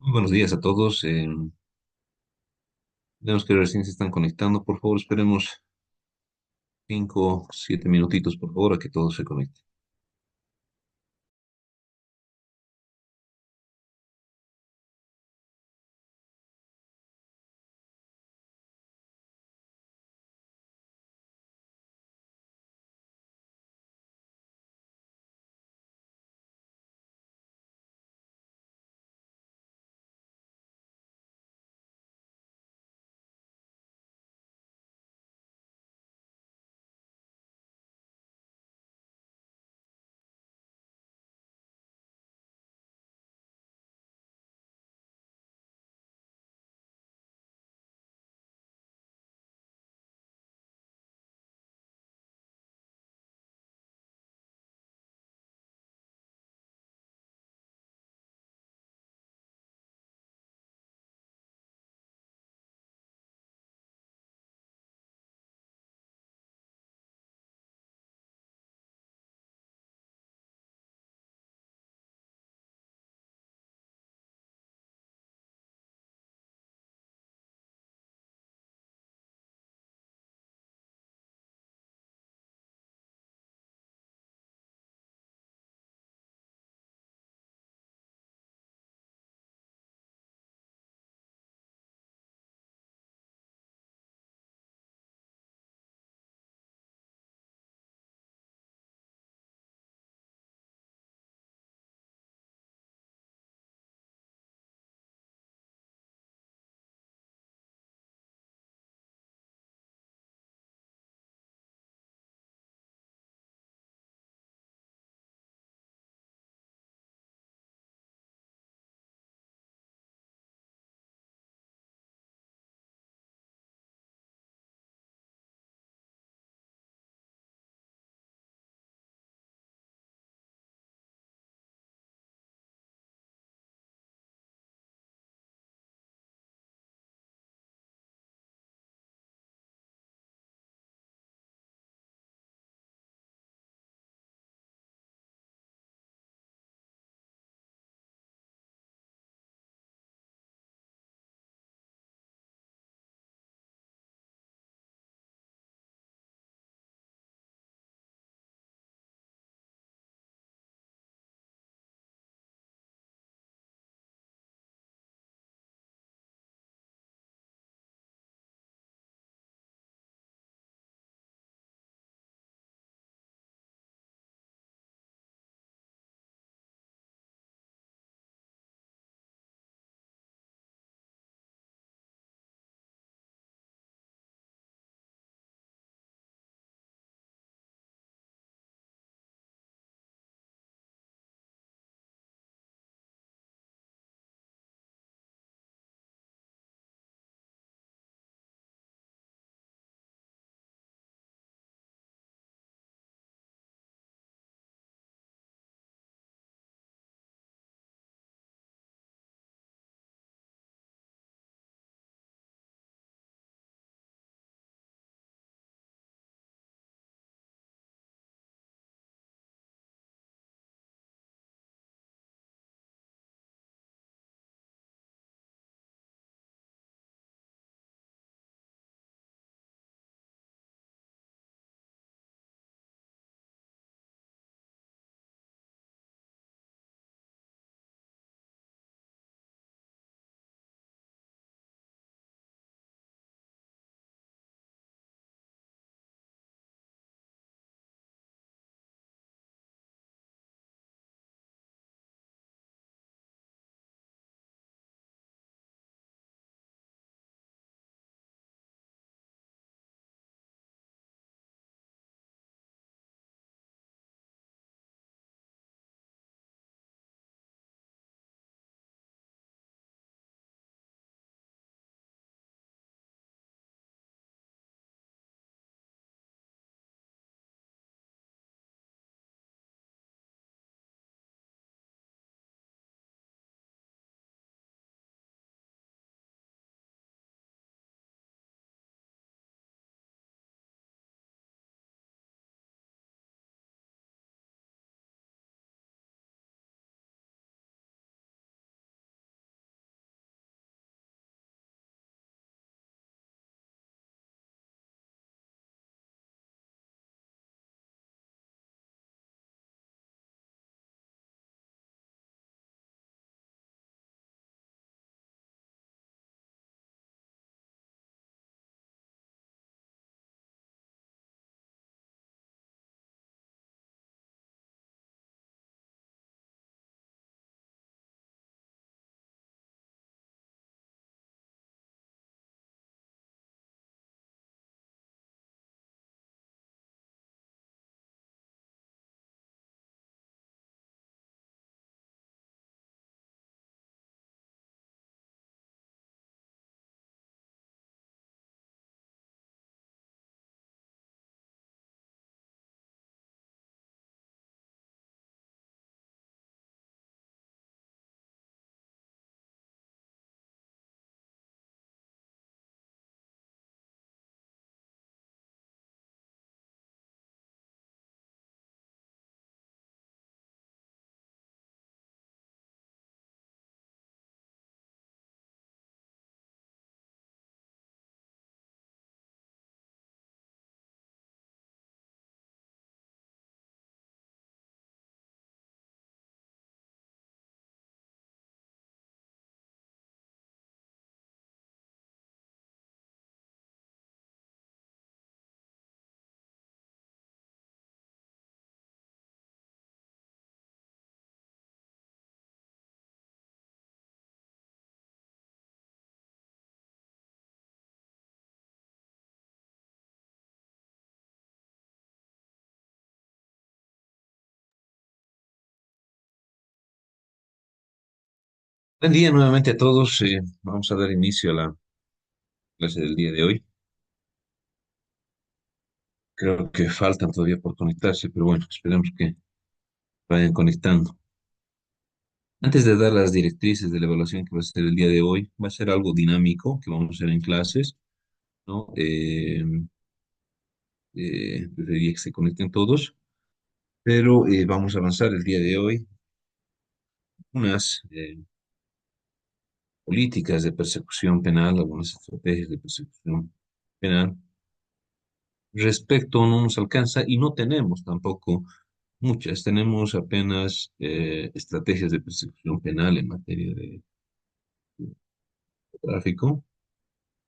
Muy buenos días a todos. Vemos que recién se están conectando. Por favor, esperemos 5, 7 minutitos, por favor, a que todos se conecten. Buen día nuevamente a todos. Vamos a dar inicio a la clase del día de hoy. Creo que faltan todavía por conectarse, pero bueno, esperemos que vayan conectando. Antes de dar las directrices de la evaluación que va a ser el día de hoy, va a ser algo dinámico que vamos a hacer en clases, ¿no? Preferiría que se conecten todos, pero vamos a avanzar el día de hoy unas políticas de persecución penal, algunas estrategias de persecución penal. Respecto no nos alcanza y no tenemos tampoco muchas, tenemos apenas estrategias de persecución penal en materia de tráfico,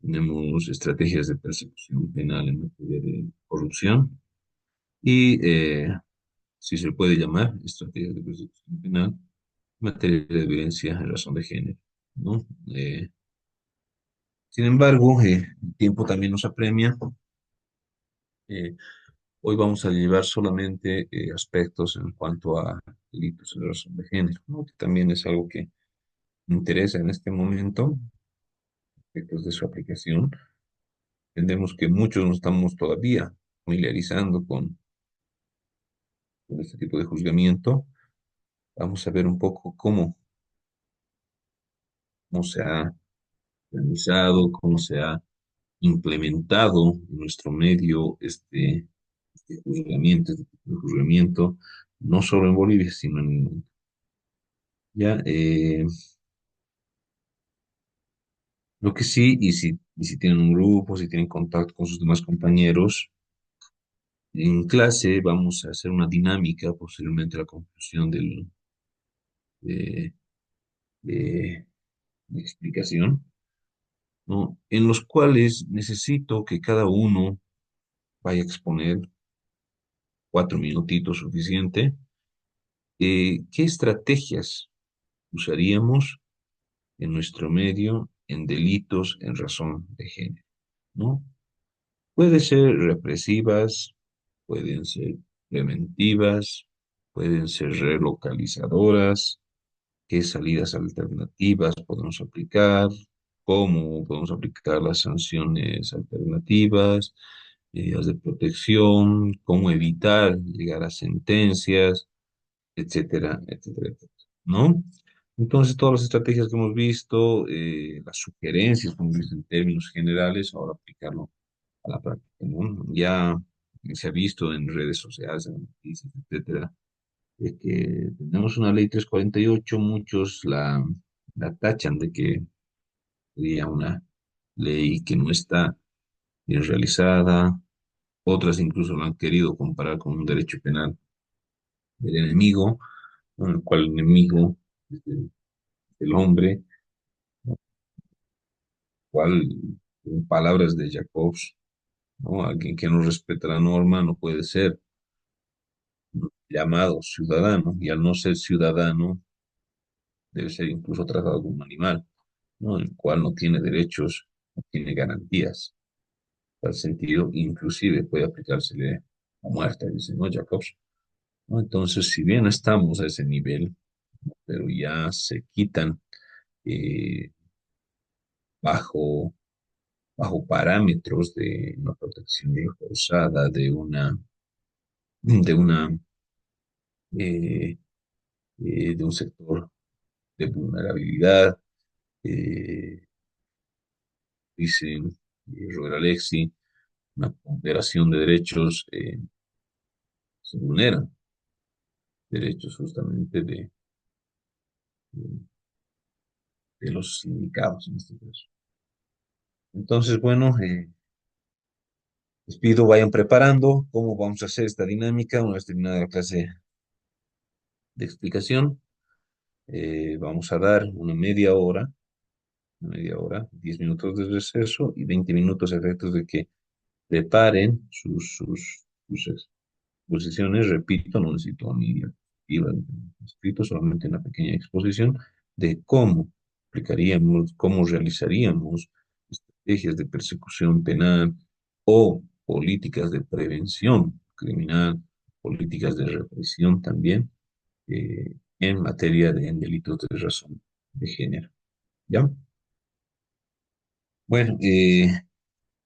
tenemos estrategias de persecución penal en materia de corrupción y, si se puede llamar, estrategias de persecución penal en materia de violencia en razón de género, ¿no? Sin embargo, el tiempo también nos apremia. eh, Hoy vamos a llevar solamente aspectos en cuanto a delitos en razón de género, ¿no? Que también es algo que me interesa en este momento, aspectos de su aplicación. Entendemos que muchos no estamos todavía familiarizando con este tipo de juzgamiento. Vamos a ver un poco cómo se ha realizado, cómo se ha implementado en nuestro medio este juzgamiento, este tipo de juzgamiento, no solo en Bolivia, sino en el mundo. Ya, lo que sí, y si tienen un grupo, si tienen contacto con sus demás compañeros, en clase vamos a hacer una dinámica, posiblemente a la conclusión de, de- de explicación, ¿no? En los cuales necesito que cada uno vaya a exponer 4 minutitos suficiente. ¿Qué estrategias usaríamos en nuestro medio en delitos en razón de género? ¿No? Pueden ser represivas, pueden ser preventivas, pueden ser relocalizadoras, qué salidas alternativas podemos aplicar, cómo podemos aplicar las sanciones alternativas, medidas de protección, cómo evitar llegar a sentencias, etcétera, etcétera, etcétera, ¿no? Entonces, todas las estrategias que hemos visto, las sugerencias que hemos visto en términos generales, ahora aplicarlo a la práctica, ¿no? Ya se ha visto en redes sociales, en noticias, etcétera, de que tenemos una ley 348, muchos la tachan de que sería una ley que no está bien realizada, otras incluso lo han querido comparar con un derecho penal del enemigo, ¿no? En el cual el enemigo es el hombre, ¿no? Cual, en palabras de Jacobs, ¿no? Alguien que no respeta la norma no puede ser llamado ciudadano, y al no ser ciudadano debe ser incluso tratado como un animal, ¿no? El cual no tiene derechos, no tiene garantías. En tal sentido, inclusive puede aplicársele a muerte, dice, ¿no? Jacobs, ¿no? Entonces, si bien estamos a ese nivel, pero ya se quitan eh, bajo, bajo parámetros de una protección forzada, de una eh, de un sector de vulnerabilidad, eh, dicen Robert Alexi, una ponderación de derechos, se vulneran derechos justamente de los sindicados en este caso. Entonces, bueno, les pido vayan preparando cómo vamos a hacer esta dinámica una vez terminada la clase de explicación. Vamos a dar una media hora, 10 minutos de receso y 20 minutos a efectos de que preparen sus exposiciones. Repito, no necesito ni diapositiva ni escrito, solamente una pequeña exposición de cómo aplicaríamos, cómo realizaríamos estrategias de persecución penal o políticas de prevención criminal, políticas de represión también, en materia de en delitos de razón. de género. ¿Ya? Bueno,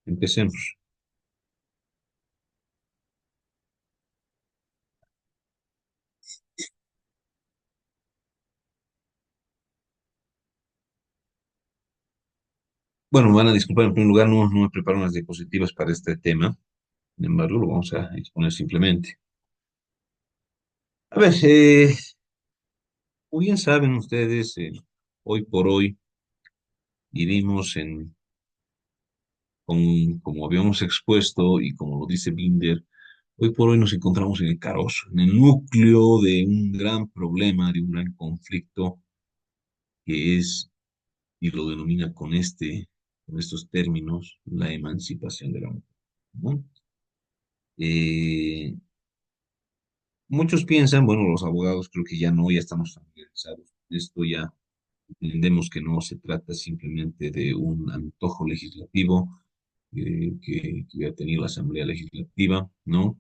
empecemos. Bueno, me van a disculpar, en primer lugar, no me preparo unas diapositivas para este tema. Sin embargo, lo vamos a exponer simplemente. A ver, como bien saben ustedes, hoy por hoy vivimos como habíamos expuesto y como lo dice Binder, hoy por hoy nos encontramos en el carozo, en el núcleo de un gran problema, de un gran conflicto que es, y lo denomina con estos términos, la emancipación de la mujer, ¿no? Eh, Muchos piensan, bueno, los abogados creo que ya no, ya estamos familiarizados con esto, ya entendemos que no se trata simplemente de un antojo legislativo que ha tenido la Asamblea Legislativa, ¿no?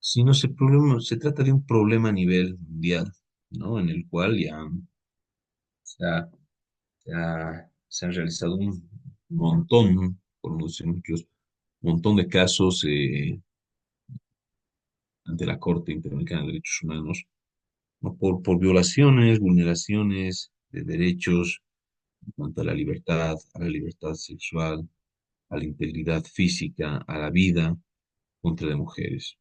Sino se trata de un problema a nivel mundial, ¿no? En el cual ya se, ha- se han realizado un montón, por no decir muchos, montón de casos ante la Corte Interamericana de Derechos Humanos, ¿no? Por violaciones, vulneraciones de derechos en cuanto a la libertad sexual, a la integridad física, a la vida contra de mujeres,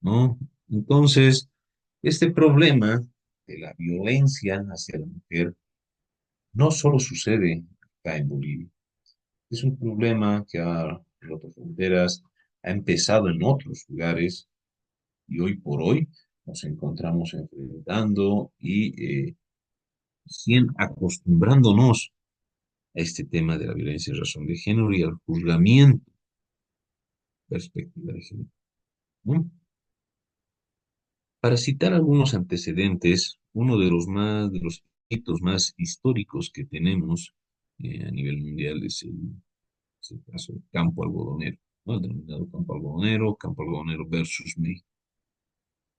¿no? Entonces, este problema de la violencia hacia la mujer no solo sucede acá en Bolivia, es un problema que ha roto fronteras, ha empezado en otros lugares y hoy por hoy nos encontramos enfrentando y recién acostumbrándonos a este tema de la violencia en razón de género y al juzgamiento perspectiva de género, ¿no? Para citar algunos antecedentes, uno de los hitos más históricos que tenemos a nivel mundial es el caso del campo algodonero, ¿no? El denominado campo algodonero versus México,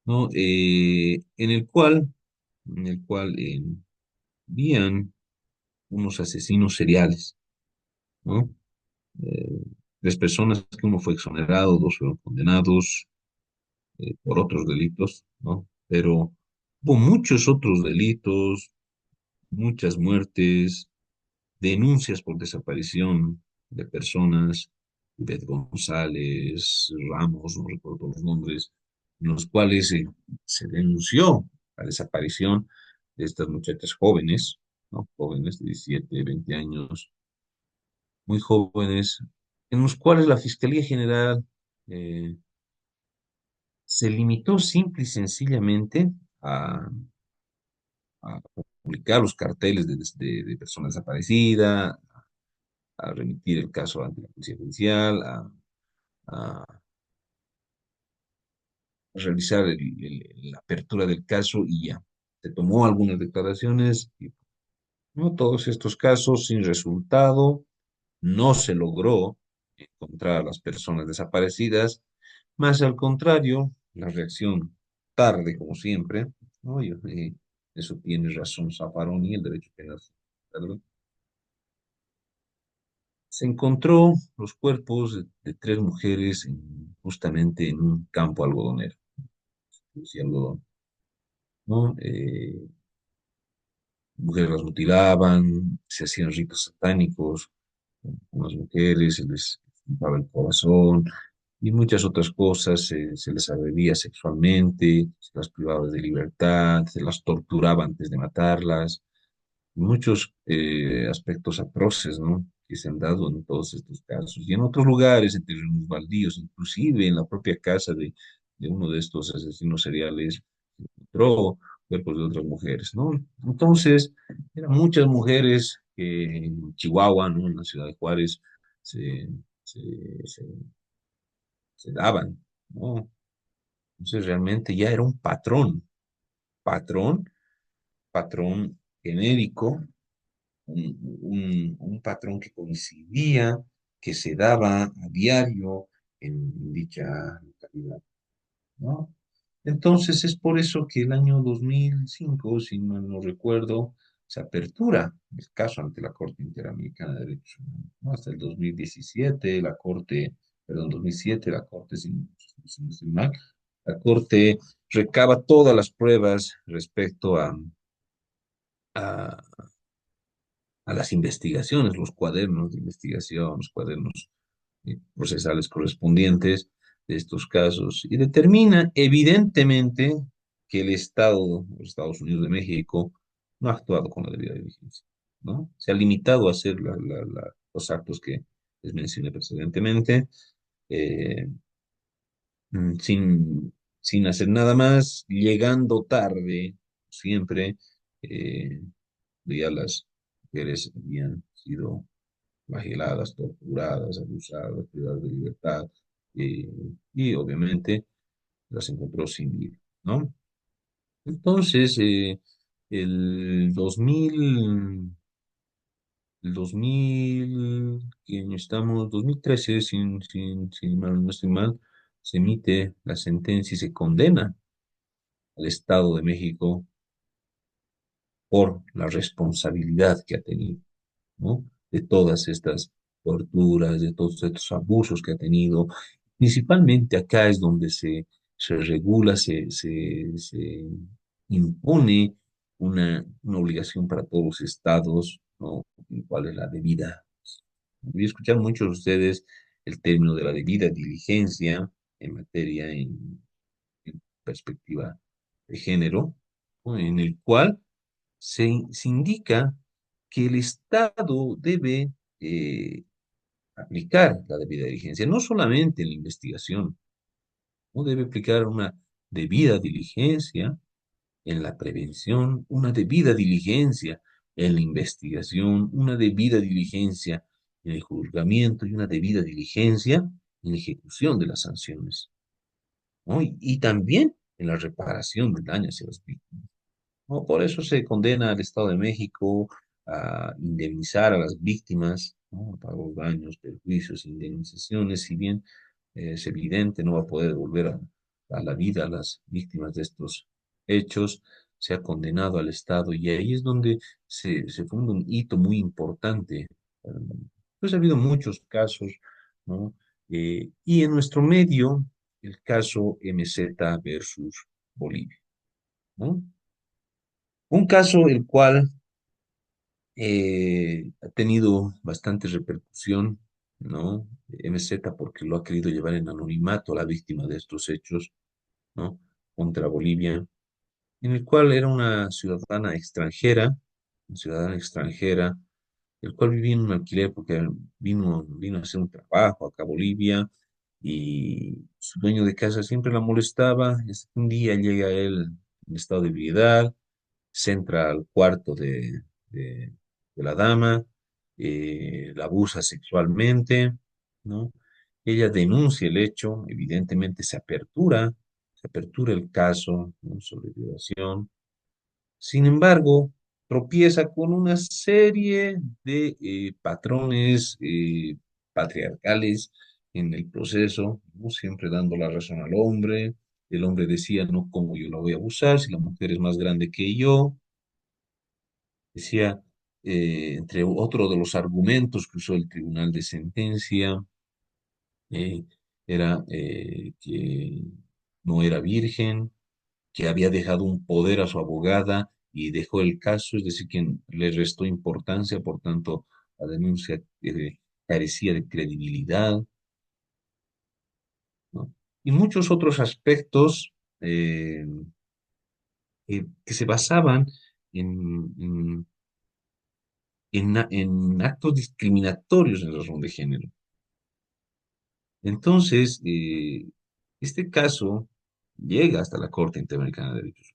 ¿no? En el cual habían unos asesinos seriales, ¿no? Eh, Tres personas, que uno fue exonerado, dos fueron condenados por otros delitos, ¿no? Pero hubo muchos otros delitos, muchas muertes, denuncias por desaparición de personas, Beth González, Ramos, no recuerdo los nombres, en los cuales se denunció la desaparición de estas muchachas jóvenes, ¿no? Jóvenes de 17, 20 años, muy jóvenes, en los cuales la Fiscalía General eh, se limitó simple y sencillamente a publicar los carteles de persona desaparecida, a remitir el caso ante la Policía Judicial, a realizar la apertura del caso y ya. Se tomó algunas declaraciones y no todos estos casos sin resultado, no se logró encontrar a las personas desaparecidas, más al contrario, la reacción tarde, como siempre, ¿no? Eso tiene razón Zaffaroni, el derecho penal, ¿verdad? Se encontró los cuerpos de tres mujeres justamente en un campo algodonero, producía algodón, ¿no? Mujeres las mutilaban, se hacían ritos satánicos con las mujeres, se les cortaba el corazón y muchas otras cosas, se les agredía sexualmente, se las privaba de libertad, se las torturaba antes de matarlas, muchos aspectos atroces, ¿no? Que se han dado en todos estos casos. Y en otros lugares, en terrenos baldíos, inclusive en la propia casa de uno de estos asesinos seriales, se encontró cuerpos de otras mujeres, ¿no? Entonces, eran muchas mujeres que en Chihuahua, ¿no? En la ciudad de Juárez, se, se, se, se daban, ¿no? Entonces, realmente ya era un patrón, patrón genérico, un patrón que coincidía, que se daba a diario en dicha localidad, ¿no? Entonces es por eso que el año 2005, si mal no recuerdo, se apertura el caso ante la Corte Interamericana de Derechos Humanos, ¿no? Hasta el 2017, la Corte, perdón, 2007, la Corte, si no estoy mal, la Corte recaba todas las pruebas respecto a, a las investigaciones, los cuadernos de investigación, los cuadernos procesales correspondientes de estos casos y determina evidentemente que el Estado, los Estados Unidos de México, no ha actuado con la debida diligencia, ¿no? Se ha limitado a hacer los actos que les mencioné precedentemente, eh, sin hacer nada más, llegando tarde, siempre, eh, ya las mujeres habían sido flageladas, torturadas, abusadas, privadas de libertad, eh, y obviamente las encontró sin vida, ¿no? Entonces, el 2000, el 2000, ¿qué año estamos? 2013, sin mal, no estoy mal, se emite la sentencia y se condena al Estado de México por la responsabilidad que ha tenido, ¿no? De todas estas torturas, de todos estos abusos que ha tenido. Principalmente acá es donde se regula, se impone una obligación para todos los estados, ¿no? ¿Cuál es la debida? Voy a escuchar muchos de ustedes el término de la debida diligencia en materia, en perspectiva de género, ¿no? En el cual se indica que el Estado debe aplicar la debida diligencia, no solamente en la investigación, no debe aplicar una debida diligencia en la prevención, una debida diligencia en la investigación, una debida diligencia en el juzgamiento y una debida diligencia en la ejecución de las sanciones, ¿no? Y también en la reparación del daño hacia las víctimas. ¿No? Por eso se condena al Estado de México a indemnizar a las víctimas, ¿no? Pagar los daños, perjuicios, indemnizaciones, si bien es evidente, no va a poder devolver a la vida a las víctimas de estos hechos, se ha condenado al Estado y ahí es donde se funda un hito muy importante. Pues ha habido muchos casos, ¿no? Y en nuestro medio, el caso MZ versus Bolivia, ¿no? Un caso el cual ha tenido bastante repercusión, ¿no? MZ porque lo ha querido llevar en anonimato a la víctima de estos hechos, ¿no? Contra Bolivia, en el cual era una ciudadana extranjera, el cual vivía en un alquiler porque vino a hacer un trabajo acá a Bolivia y su dueño de casa siempre la molestaba. Hasta que un día llega él en estado de ebriedad, se entra al cuarto de la dama, la abusa sexualmente, ¿no? Ella denuncia el hecho, evidentemente se apertura el caso, ¿no? Sobre violación. Sin embargo, tropieza con una serie de patrones patriarcales en el proceso, ¿no? Siempre dando la razón al hombre. El hombre decía, no, ¿cómo yo la voy a abusar si la mujer es más grande que yo? Decía, entre otro de los argumentos que usó el tribunal de sentencia, eh, era que no era virgen, que había dejado un poder a su abogada y dejó el caso, es decir, que le restó importancia, por tanto, la denuncia carecía de credibilidad, ¿no? Y muchos otros aspectos que se basaban en, en actos discriminatorios en razón de género. Entonces, este caso llega hasta la Corte Interamericana de Derechos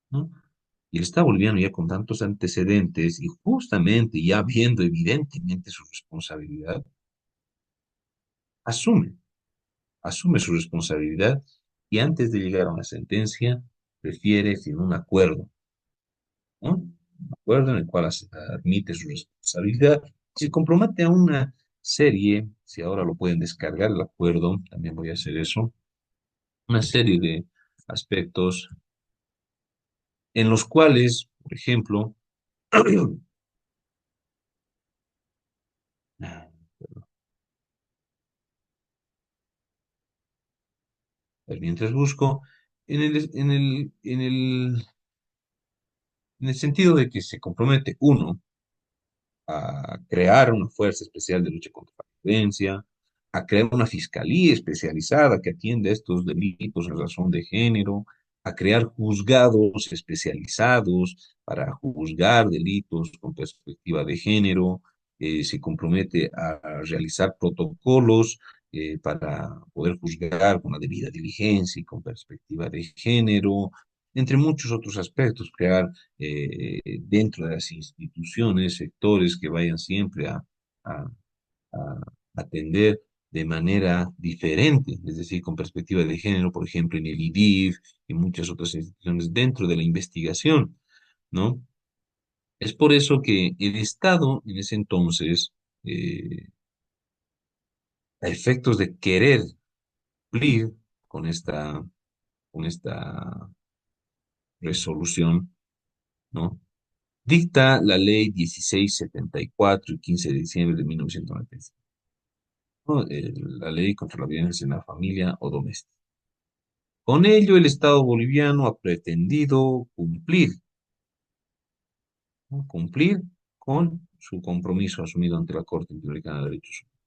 Humanos, ¿no? Y el Estado boliviano ya con tantos antecedentes y justamente ya viendo evidentemente su responsabilidad, asume, asume su responsabilidad y antes de llegar a una sentencia, prefiere firmar un acuerdo, ¿no? Un acuerdo en el cual admite su responsabilidad, se compromete a una serie, si ahora lo pueden descargar el acuerdo, también voy a hacer eso, una serie de aspectos en los cuales, por ejemplo, Mientras busco, en el sentido de que se compromete uno a crear una fuerza especial de lucha contra la violencia, a crear una fiscalía especializada que atienda estos delitos en razón de género, a crear juzgados especializados para juzgar delitos con perspectiva de género, se compromete a realizar protocolos para poder juzgar con la debida diligencia y con perspectiva de género, entre muchos otros aspectos, crear dentro de las instituciones, sectores que vayan siempre a- a atender de manera diferente, es decir, con perspectiva de género, por ejemplo, en el IDIF y muchas otras instituciones dentro de la investigación, ¿no? Es por eso que el Estado en ese entonces, a efectos de querer cumplir con esta resolución, ¿no? Dicta la ley 1674 y 15 de diciembre de 1995, ¿no? La ley contra la violencia en la familia o doméstica. Con ello, el Estado boliviano ha pretendido cumplir, ¿no? Cumplir con su compromiso asumido ante la Corte Interamericana de Derechos Humanos,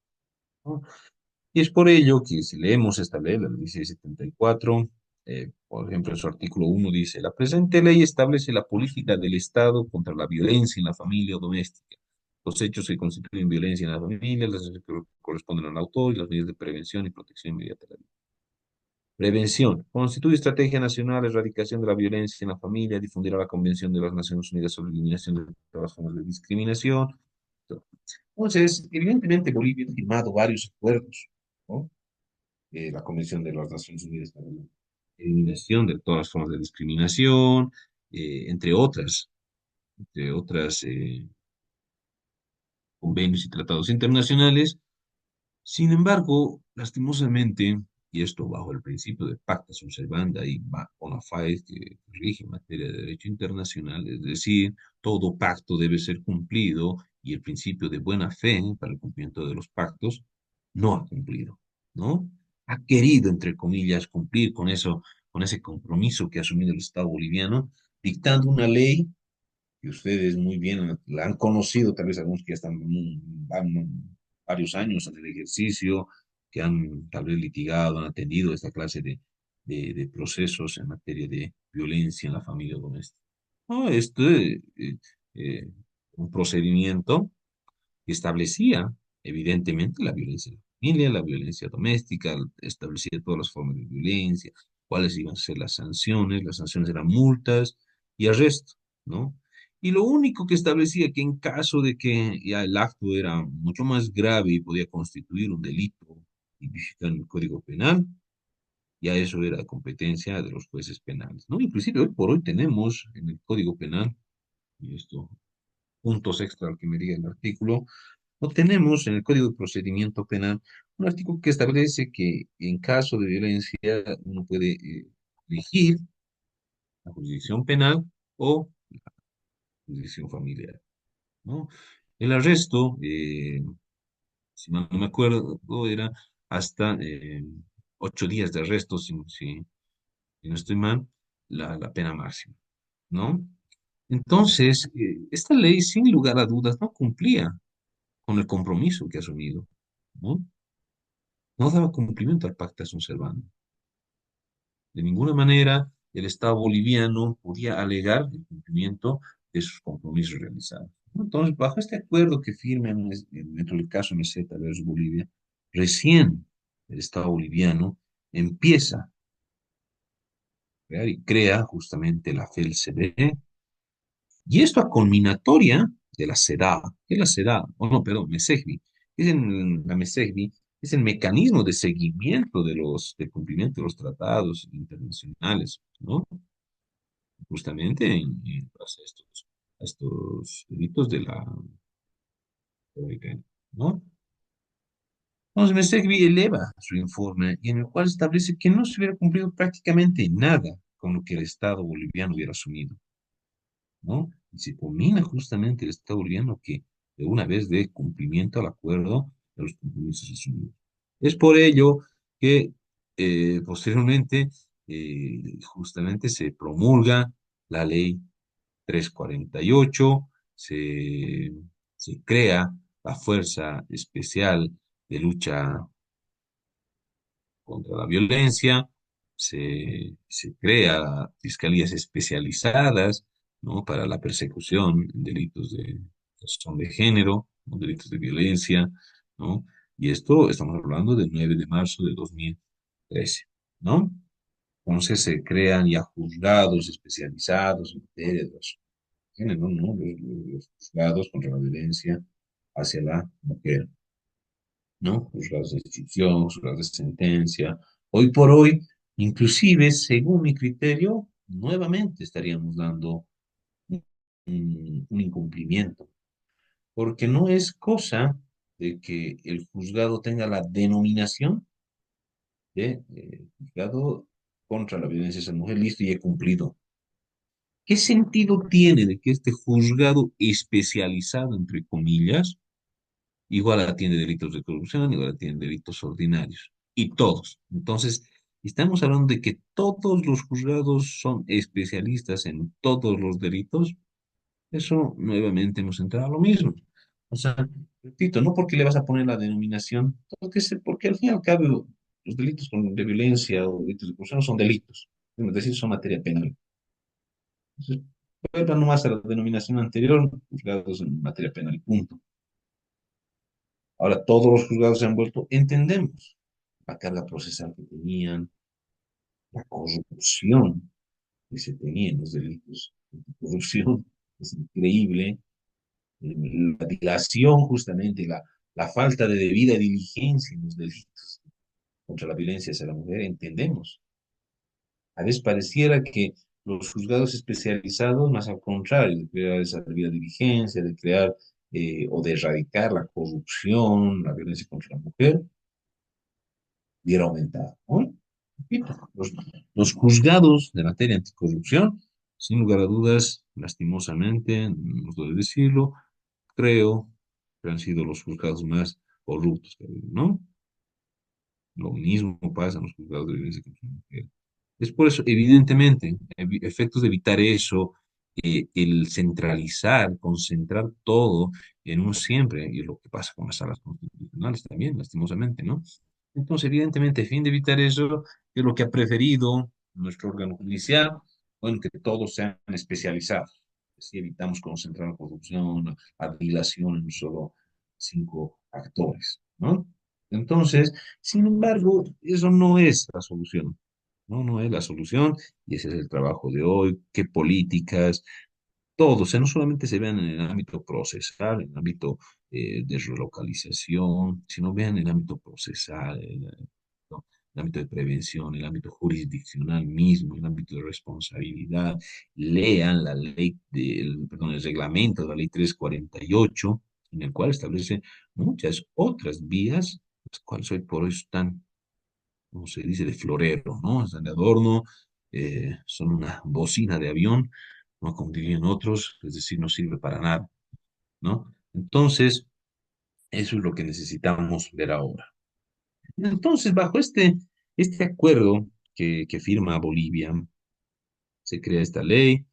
¿no? Y es por ello que si leemos esta ley, la ley 1674, por ejemplo, en su artículo 1 dice, la presente ley establece la política del Estado contra la violencia en la familia o doméstica, los hechos que constituyen violencia en la familia, las acciones que corresponden al autor y las medidas de prevención y protección inmediata de la vida. Prevención. Constituye estrategia nacional de erradicación de la violencia en la familia, difundirá la Convención de las Naciones Unidas sobre la eliminación de todas las formas de discriminación. Entonces, evidentemente Bolivia ha firmado varios acuerdos, ¿no? La Convención de las Naciones Unidas para la eliminación de todas las formas de discriminación, entre otras convenios y tratados internacionales. Sin embargo, lastimosamente, y esto bajo el principio de pacta sunt servanda y bona fide que rige en materia de derecho internacional, es decir, todo pacto debe ser cumplido y el principio de buena fe para el cumplimiento de los pactos no ha cumplido, ¿no? Ha querido, entre comillas, cumplir con eso, con ese compromiso que ha asumido el Estado boliviano, dictando una ley que ustedes muy bien la han conocido, tal vez algunos que ya están van varios años en el ejercicio, que han tal vez litigado, han atendido esta clase de procesos en materia de violencia en la familia doméstica. No, eh, un procedimiento que establecía evidentemente la violencia en la familia, la violencia doméstica, establecía todas las formas de violencia, cuáles iban a ser las sanciones eran multas y arresto, ¿no? Y lo único que establecía que en caso de que ya el acto era mucho más grave y podía constituir un delito tipificado en el Código Penal, ya eso era competencia de los jueces penales, ¿no? Inclusive hoy por hoy tenemos en el Código Penal, y esto, puntos extra al que me diga el artículo, no tenemos en el Código de Procedimiento Penal un artículo que establece que en caso de violencia uno puede elegir la jurisdicción penal o jurisdicción familiar, ¿no? El arresto, si mal no me acuerdo, era hasta 8 días de arresto, si no estoy mal, la pena máxima, ¿no? Entonces, esta ley, sin lugar a dudas, no cumplía con el compromiso que ha asumido, ¿no? No daba cumplimiento al pacta sunt servanda. De ninguna manera el Estado boliviano podía alegar el cumplimiento de sus compromisos realizados, ¿no? Entonces, bajo este acuerdo que firman dentro del caso Meseta versus Bolivia, recién el Estado boliviano empieza a crear y crea justamente la FELCD, y esto a culminatoria de la SEDA. ¿Qué es la SEDA? Oh, no, perdón, MESEGBI. La MESEGBI es el mecanismo de seguimiento del cumplimiento de los tratados internacionales, ¿no? Justamente en base a estos delitos ¿no? Entonces, MESEGBI eleva su informe y en el cual establece que no se hubiera cumplido prácticamente nada con lo que el Estado boliviano hubiera asumido. ¿no? Y se culmina justamente el Estado boliviano que de una vez de cumplimiento al acuerdo de los compromisos asumidos. Es por ello que posteriormente justamente se promulga la ley 348, se crea la Fuerza Especial de Lucha contra la Violencia, se crea fiscalías especializadas, ¿no? Para la persecución en delitos de son de género, ¿no? Delitos de violencia, ¿no? Y esto estamos hablando del 9 de marzo de 2013, ¿no? Entonces se crean ya juzgados especializados en materia de género, ¿no? Los juzgados contra la violencia hacia la mujer, ¿no? Juzgados de instrucción, juzgados de sentencia. Hoy por hoy, inclusive, según mi criterio, nuevamente estaríamos dando un incumplimiento, porque no es cosa de que el juzgado tenga la denominación de juzgado contra la violencia hacia la mujer, listo y he cumplido. ¿Qué sentido tiene de que este juzgado especializado, entre comillas, igual atiende delitos de corrupción, igual atiende delitos ordinarios? Y todos. Entonces, estamos hablando de que todos los juzgados son especialistas en todos los delitos. Eso nuevamente hemos entrado a lo mismo. O sea, repito, no porque le vas a poner la denominación, porque al fin y al cabo los delitos de violencia o delitos de corrupción son delitos. Es decir, son materia penal. Entonces, vuelvan nomás a la denominación anterior, juzgados en materia penal, punto. Ahora todos los juzgados se han vuelto, entendemos la carga procesal que tenían, la corrupción que se tenía en los delitos de corrupción, es increíble, la dilación justamente, la falta de debida diligencia en los delitos contra la violencia hacia la mujer, entendemos. A veces pareciera que los juzgados especializados, más al contrario, de crear esa debida diligencia, de crear o de erradicar la corrupción, la violencia contra la mujer, hubiera aumentado, ¿no? Repito, los juzgados de materia anticorrupción, sin lugar a dudas, lastimosamente, no puedo decirlo, creo que han sido los juzgados más corruptos que ha habido, ¿no? Lo mismo pasa en los juzgados de violencia contra la mujer. Es por eso, evidentemente, efectos de evitar eso, el centralizar, concentrar todo en uno siempre, y lo que pasa con las salas constitucionales también, lastimosamente, ¿no? Entonces, evidentemente, a fin de evitar eso, es lo que ha preferido nuestro órgano judicial, bueno, que todos sean especializados. Así evitamos concentrar la corrupción, la dilación en solo 5 actores, ¿no? Entonces, sin embargo, eso no es la solución. No, no es la solución, y ese es el trabajo de hoy. ¿Qué políticas? Todo, o sea, no solamente se vean en el ámbito procesal, en el ámbito de relocalización, sino vean en el ámbito procesal, ¿no? El ámbito de prevención, el ámbito jurisdiccional mismo, el ámbito de responsabilidad. Lean la ley, perdón, el reglamento de la ley 348, en el cual establece muchas otras vías, las cuales hoy por hoy están, como se dice, de florero, ¿no? Están de adorno, son una bocina de avión, no como dirían otros, es decir, no sirve para nada, ¿no? Entonces, eso es lo que necesitamos ver ahora. Entonces, bajo este acuerdo que firma Bolivia, se crea esta ley,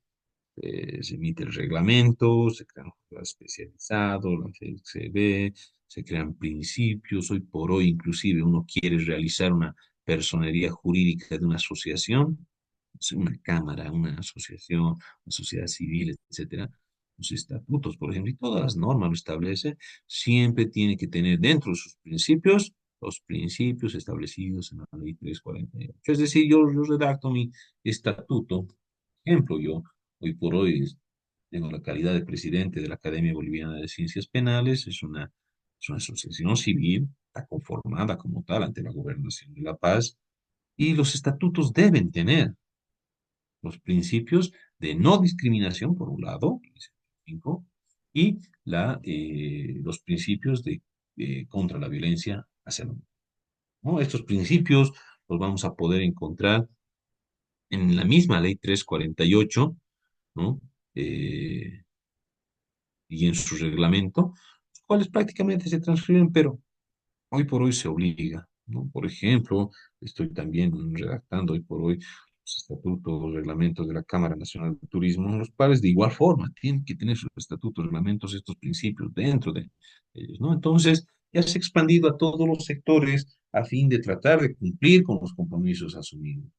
se emite el reglamento, se crean juzgados especializados, la CXB, se crean principios. Hoy por hoy, inclusive, uno quiere realizar una personería jurídica de una asociación, una cámara, una asociación, una sociedad civil, etcétera. Los estatutos, por ejemplo, y todas las normas lo establece, siempre tiene que tener dentro de sus principios los principios establecidos en la ley 348. Es decir, yo redacto mi estatuto. Ejemplo, yo hoy por hoy tengo la calidad de presidente de la Academia Boliviana de Ciencias Penales, es una asociación civil, está conformada como tal ante la Gobernación de La Paz, y los estatutos deben tener los principios de no discriminación, por un lado, y los principios contra la violencia hacia la mujer, ¿no? Estos principios los vamos a poder encontrar en la misma ley 348, ¿no? eh, y en su reglamento, los cuales prácticamente se transfieren, pero hoy por hoy se obliga, ¿no? Por ejemplo, estoy también redactando hoy por hoy los estatutos, los reglamentos de la Cámara Nacional de Turismo, los cuales de igual forma tienen que tener sus estatutos, reglamentos, estos principios dentro de ellos, ¿no? Entonces, ya se ha expandido a todos los sectores a fin de tratar de cumplir con los compromisos asumidos.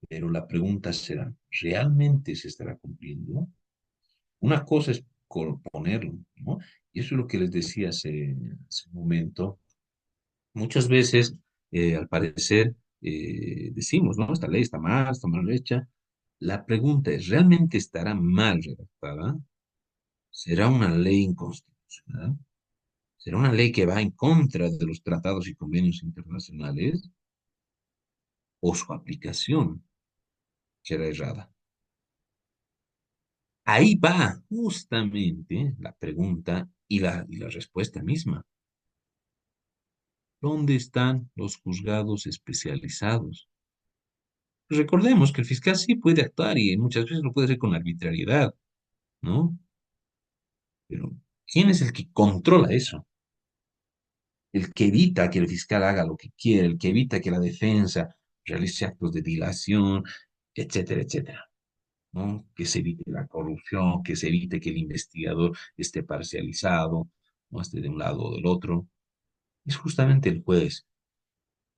Pero la pregunta será, ¿realmente se estará cumpliendo? Una cosa es ponerlo, ¿no? Y eso es lo que les decía hace un momento. Muchas veces, al parecer, decimos, ¿no? Esta ley está mal hecha. La pregunta es, ¿realmente estará mal redactada? ¿Será una ley inconstitucional? ¿Será una ley que va en contra de los tratados y convenios internacionales? ¿O su aplicación será errada? Ahí va justamente la pregunta y la respuesta misma. ¿Dónde están los juzgados especializados? Recordemos que el fiscal sí puede actuar y muchas veces lo puede hacer con arbitrariedad, ¿no? Pero ¿quién es el que controla eso? El que evita que el fiscal haga lo que quiere, el que evita que la defensa realice actos de dilación, etcétera, etcétera, ¿no? Que se evite la corrupción, que se evite que el investigador esté parcializado, no esté de un lado o del otro. Es justamente el juez.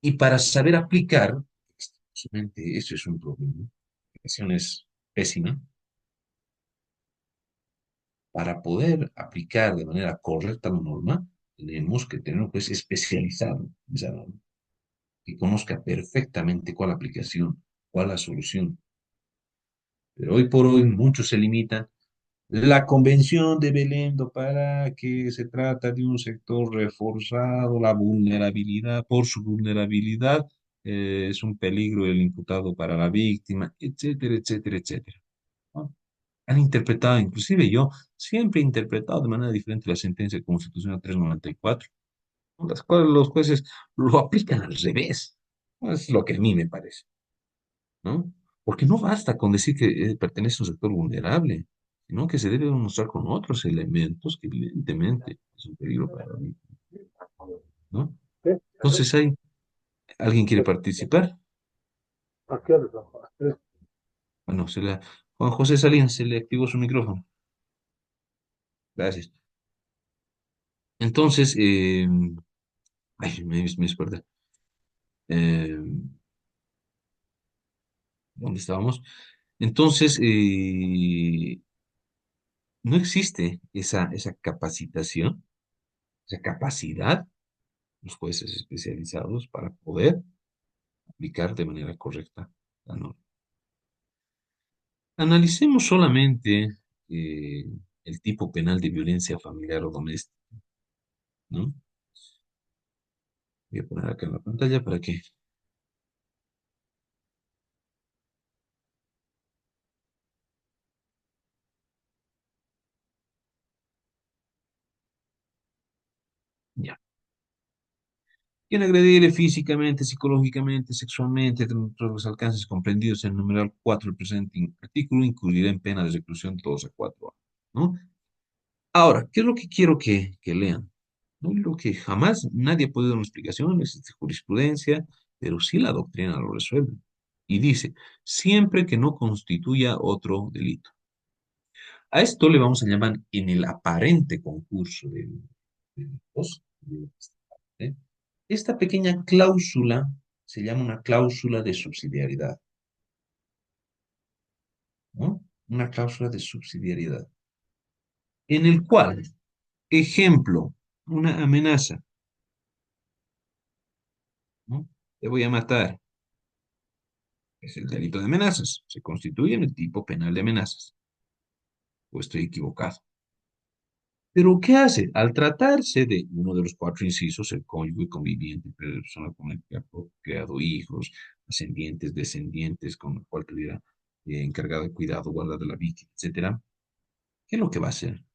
Y para saber aplicar, justamente eso es un problema. La aplicación es pésima. Para poder aplicar de manera correcta la norma, tenemos que tener un juez especializado en esa norma, que conozca perfectamente cuál aplicación, cuál la solución. Pero hoy por hoy muchos se limitan. La Convención de Belém do Pará, que se trata de un sector reforzado, la vulnerabilidad, por su vulnerabilidad, es un peligro el imputado para la víctima, etcétera, etcétera, etcétera, ¿no? Han interpretado, inclusive yo siempre he interpretado de manera diferente la sentencia constitucional 394, ¿no? Las cuales los jueces lo aplican al revés, ¿no? Es lo que a mí me parece, ¿no? Porque no basta con decir que pertenece a un sector vulnerable, sino que se debe demostrar con otros elementos que evidentemente es un peligro para la vida, ¿no? Entonces, ¿alguien quiere participar? Bueno, Juan José Salinas se le activó su micrófono. Gracias. Entonces, ay, me desperté. Eh, ¿Dónde estábamos? Entonces, no existe esa capacitación, esa capacidad, los jueces especializados para poder aplicar de manera correcta la norma. Analicemos solamente eh, el tipo penal de violencia familiar o doméstica, ¿no? Voy a poner acá en la pantalla para que, ya. Quien agrediere físicamente, psicológicamente, sexualmente, dentro de los alcances comprendidos en el numeral 4 del presente artículo, incurrirá en pena de reclusión de 2 a 4 años, ¿no? Ahora, ¿qué es lo que quiero que lean? No lo que jamás nadie ha podido dar una explicación, existe jurisprudencia, pero sí la doctrina lo resuelve. Y dice, siempre que no constituya otro delito. A esto le vamos a llamar en el aparente concurso de delitos, ¿eh? Esta pequeña cláusula se llama una cláusula de subsidiariedad, ¿no? Una cláusula de subsidiariedad, en el cual, ejemplo, una amenaza, ¿no? Te voy a matar, es el delito de amenazas, se constituye en el tipo penal de amenazas, o estoy equivocado. Pero ¿qué hace? Al tratarse de uno de los cuatro incisos, el cónyuge conviviente, persona con la que ha creado hijos, ascendientes, descendientes, con el cual tuviera encargado de cuidado, guarda de la víctima, etcétera, ¿qué es lo que va a hacer?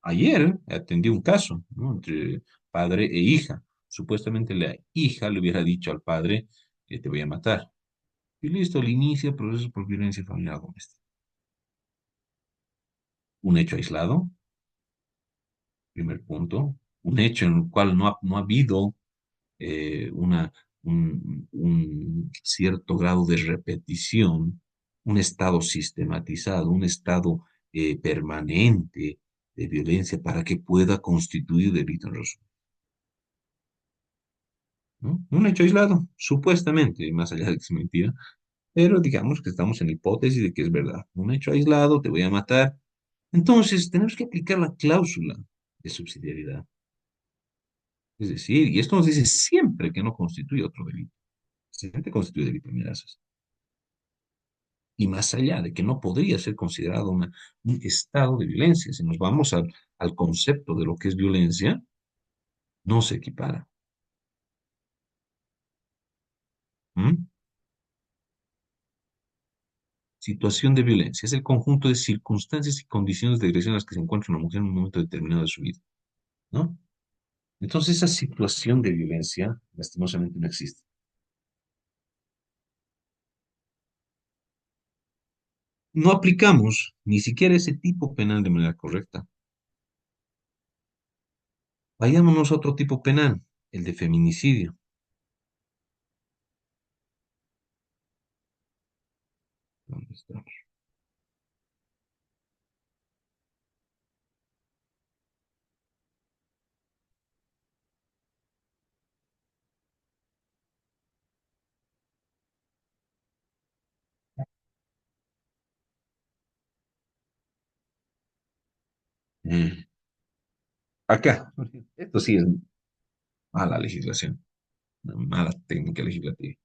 Ayer atendí un caso, ¿no? Entre padre e hija. Supuestamente la hija le hubiera dicho al padre que te voy a matar. Y listo, le inicia proceso por violencia familiar doméstica. un hecho aislado, primer punto, un hecho en el cual no ha habido un cierto grado de repetición, un estado sistematizado, un estado permanente de violencia para que pueda constituir delito en razón, ¿no? Un hecho aislado, supuestamente, más allá de que es mentira, pero digamos que estamos en la hipótesis de que es verdad. Un hecho aislado, te voy a matar. Entonces, tenemos que aplicar la cláusula de subsidiariedad. Es decir, y esto nos dice siempre que no constituye otro delito. Siempre constituye delito de amenazas. Y más allá de que no podría ser considerado un estado de violencia, si nos vamos al concepto de lo que es violencia, no se equipara. ¿Mm? Situación de violencia es el conjunto de circunstancias y condiciones de agresión en las que se encuentra una mujer en un momento determinado de su vida, ¿no? Entonces, esa situación de violencia, lastimosamente, no existe. No aplicamos ni siquiera ese tipo penal de manera correcta. Vayámonos a otro tipo penal, el de feminicidio. ¿Dónde está? Eh, acá, esto sí es mala legislación, una mala técnica legislativa.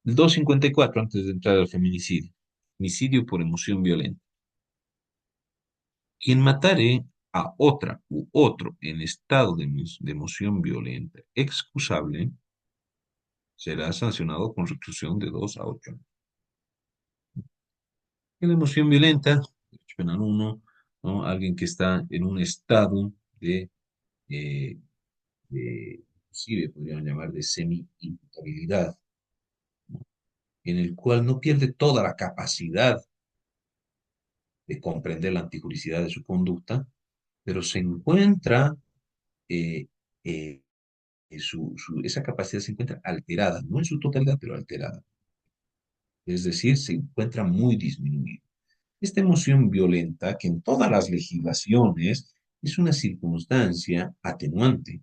El 254 antes de entrar al feminicidio. Homicidio por emoción violenta. Quien matare a otra u otro en estado de emoción violenta excusable será sancionado con reclusión de 2 a 8 años. En la emoción violenta, derecho penal 1, ¿no? Alguien que está en un estado eh, inclusive podrían llamar de semi-imputabilidad, ¿no? En el cual no pierde toda la capacidad de comprender la antijuricidad de su conducta, pero se encuentra, eh, eh, esa capacidad se encuentra alterada, no en su totalidad, pero alterada. Es decir, se encuentra muy disminuida. Esta emoción violenta, que en todas las legislaciones es una circunstancia atenuante,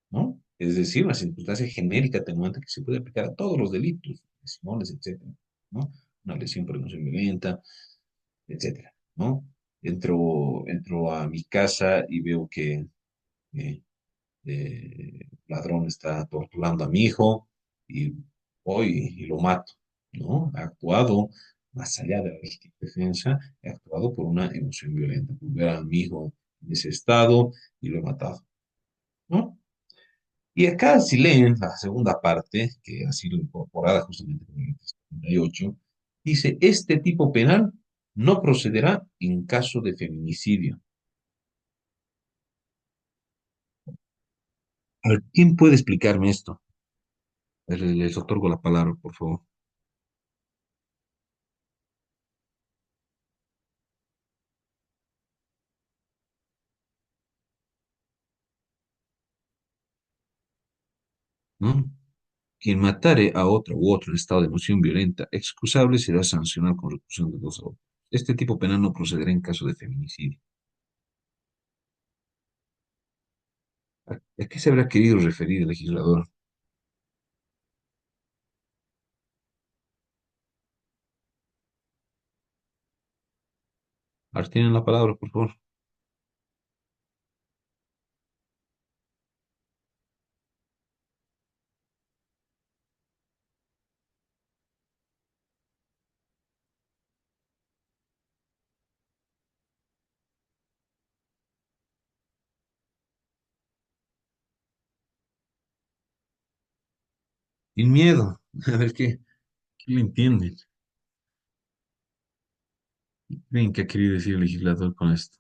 ¿no? Es decir, una circunstancia genérica atenuante que se puede aplicar a todos los delitos, lesiones, etcétera, ¿no? Una lesión por emoción violenta, etcétera, ¿no? Entro a mi casa y veo que eh, ladrón está torturando a mi hijo y voy y lo mato, ¿no? Ha actuado, más allá de la legítima defensa, he actuado por una emoción violenta, por ver a mi hijo en ese estado y lo he matado, ¿no? Y acá, si leen la segunda parte, que ha sido incorporada justamente en el 78, dice, este tipo penal no procederá en caso de feminicidio. A ver, ¿quién puede explicarme esto? Les otorgo la palabra, por favor. ¿No? Quien matare a otra u otro en estado de emoción violenta excusable será sancionado con reclusión de 2 a 8. Este tipo penal no procederá en caso de feminicidio. ¿A qué se habrá querido referir el legislador? A ver, tienen la palabra, por favor. Sin miedo. A ver qué le entienden. ¿Creen que ha querido decir el legislador con esto?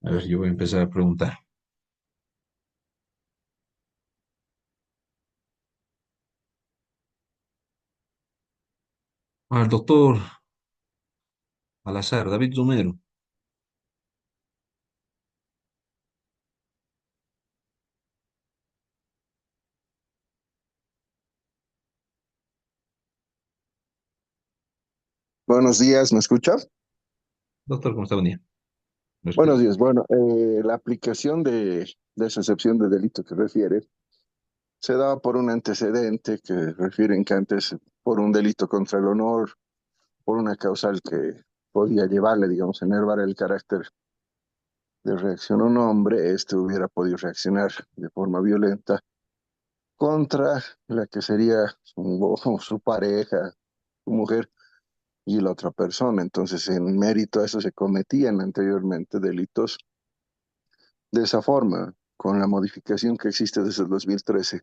A ver, yo voy a empezar a preguntar. Al doctor al azar, David Romero. Buenos días, ¿me escucha? Doctor, ¿cómo está? Buen día. Lo Buenos escucho. días. Bueno, la aplicación de esa excepción de delito que refiere se daba por un antecedente que refieren que antes por un delito contra el honor, por una causal que podía llevarle, digamos, a enervar el carácter de reacción a un hombre, este hubiera podido reaccionar de forma violenta contra la que sería su pareja, su mujer y la otra persona. Entonces, en mérito a eso se cometían anteriormente delitos de esa forma, con la modificación que existe desde el 2013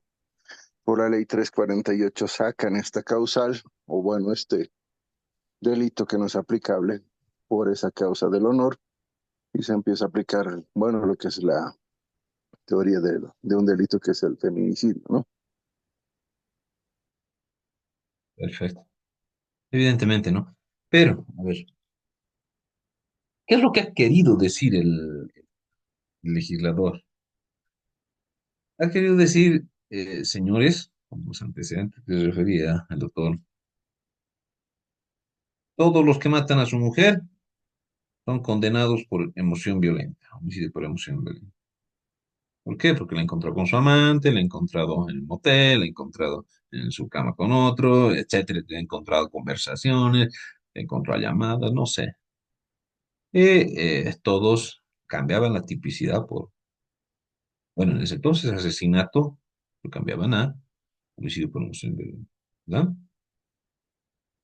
por la ley 348 sacan esta causal, o bueno, este delito que no es aplicable por esa causa del honor, y se empieza a aplicar, bueno, lo que es la teoría de un delito que es el feminicidio, ¿no? Perfecto. Evidentemente, ¿no? Pero, a ver, ¿qué es lo que ha querido decir el legislador? Ha querido decir, señores, como los antecedentes que se refería el doctor, todos los que matan a su mujer son condenados por emoción violenta, homicidio por emoción violenta. ¿Por qué? Porque la encontró con su amante, la ha encontrado en el motel, la ha encontrado en su cama con otro, etcétera, la ha encontrado conversaciones, la encontró a llamadas, no sé. Y todos cambiaban la tipicidad por, bueno, en ese entonces asesinato, lo cambiaban a homicidio por emoción violenta, ¿verdad?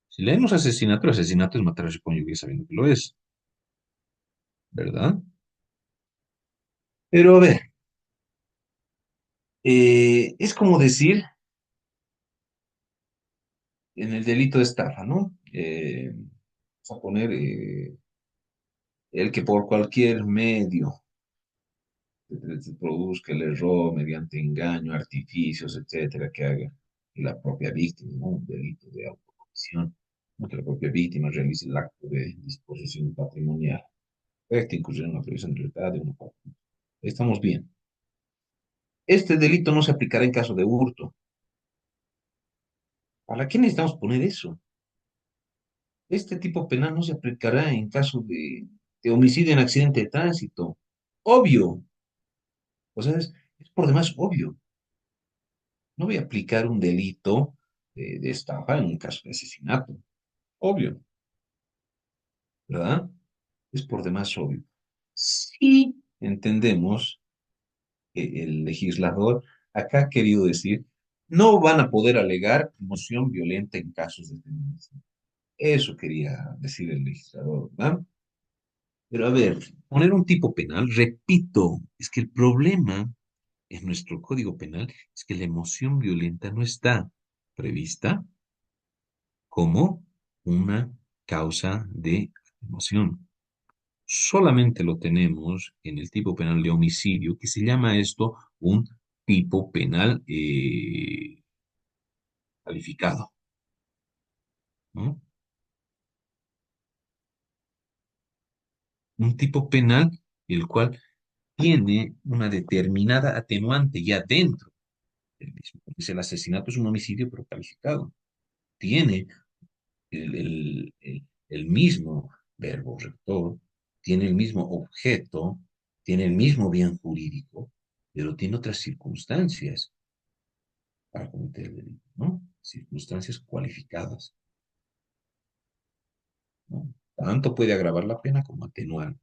Si leemos asesinato, el asesinato es matar a su cónyuge sabiendo que lo es, ¿verdad? Pero a ver, es como decir en el delito de estafa, ¿no? Vamos a poner el que por cualquier medio se produzca el error mediante engaño, artificios, etcétera, que haga la propia víctima, ¿no? Un delito de autocomisión, ¿no? Que la propia víctima realice el acto de disposición patrimonial, perfecta incursión en la previsión de libertad de una parte. Estamos bien. Este delito no se aplicará en caso de hurto. ¿Para qué necesitamos poner eso? Este tipo penal no se aplicará en caso de homicidio en accidente de tránsito. Obvio. O sea, es por demás obvio. No voy a aplicar un delito de estafa en un caso de asesinato. Obvio, ¿verdad? Es por demás obvio. Sí entendemos que el legislador acá ha querido decir, no van a poder alegar emoción violenta en casos de feminicidio. Eso quería decir el legislador, ¿verdad? Pero a ver, poner un tipo penal, repito, es que el problema en nuestro Código Penal es que la emoción violenta no está prevista como una causa de emoción. Solamente lo tenemos en el tipo penal de homicidio, que se llama esto un tipo penal calificado, ¿no? Un tipo penal el cual tiene una determinada atenuante ya dentro del mismo. Porque el asesinato es un homicidio, pero calificado. Tiene el mismo verbo rector, tiene el mismo objeto, tiene el mismo bien jurídico, pero tiene otras circunstancias para cometer el delito, ¿no? Circunstancias cualificadas, ¿no? Tanto puede agravar la pena como atenuar.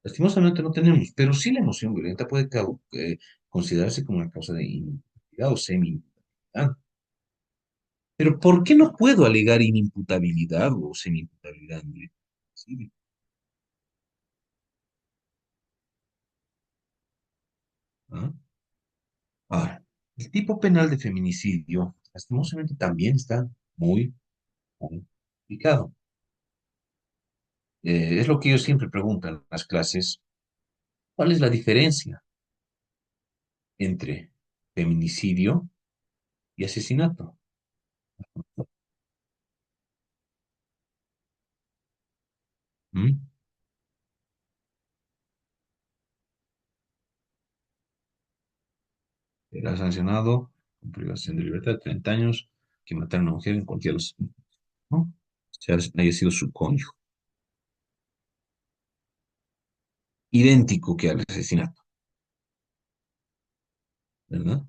Lastimosamente no tenemos, pero sí la emoción violenta puede considerarse como una causa de inimputabilidad o semi-imputabilidad. Pero ¿por qué no puedo alegar inimputabilidad o semi-imputabilidad en delito? Sí, ¿ah? Ahora, el tipo penal de feminicidio, lastimosamente, también está muy complicado. Es lo que yo siempre pregunto en las clases. ¿Cuál es la diferencia entre feminicidio y asesinato? ¿Mm? Será sancionado con privación de libertad 30 años que matar a una mujer en cualquier, ¿no? Sea haya sido su cónyuge, idéntico que al asesinato, ¿verdad?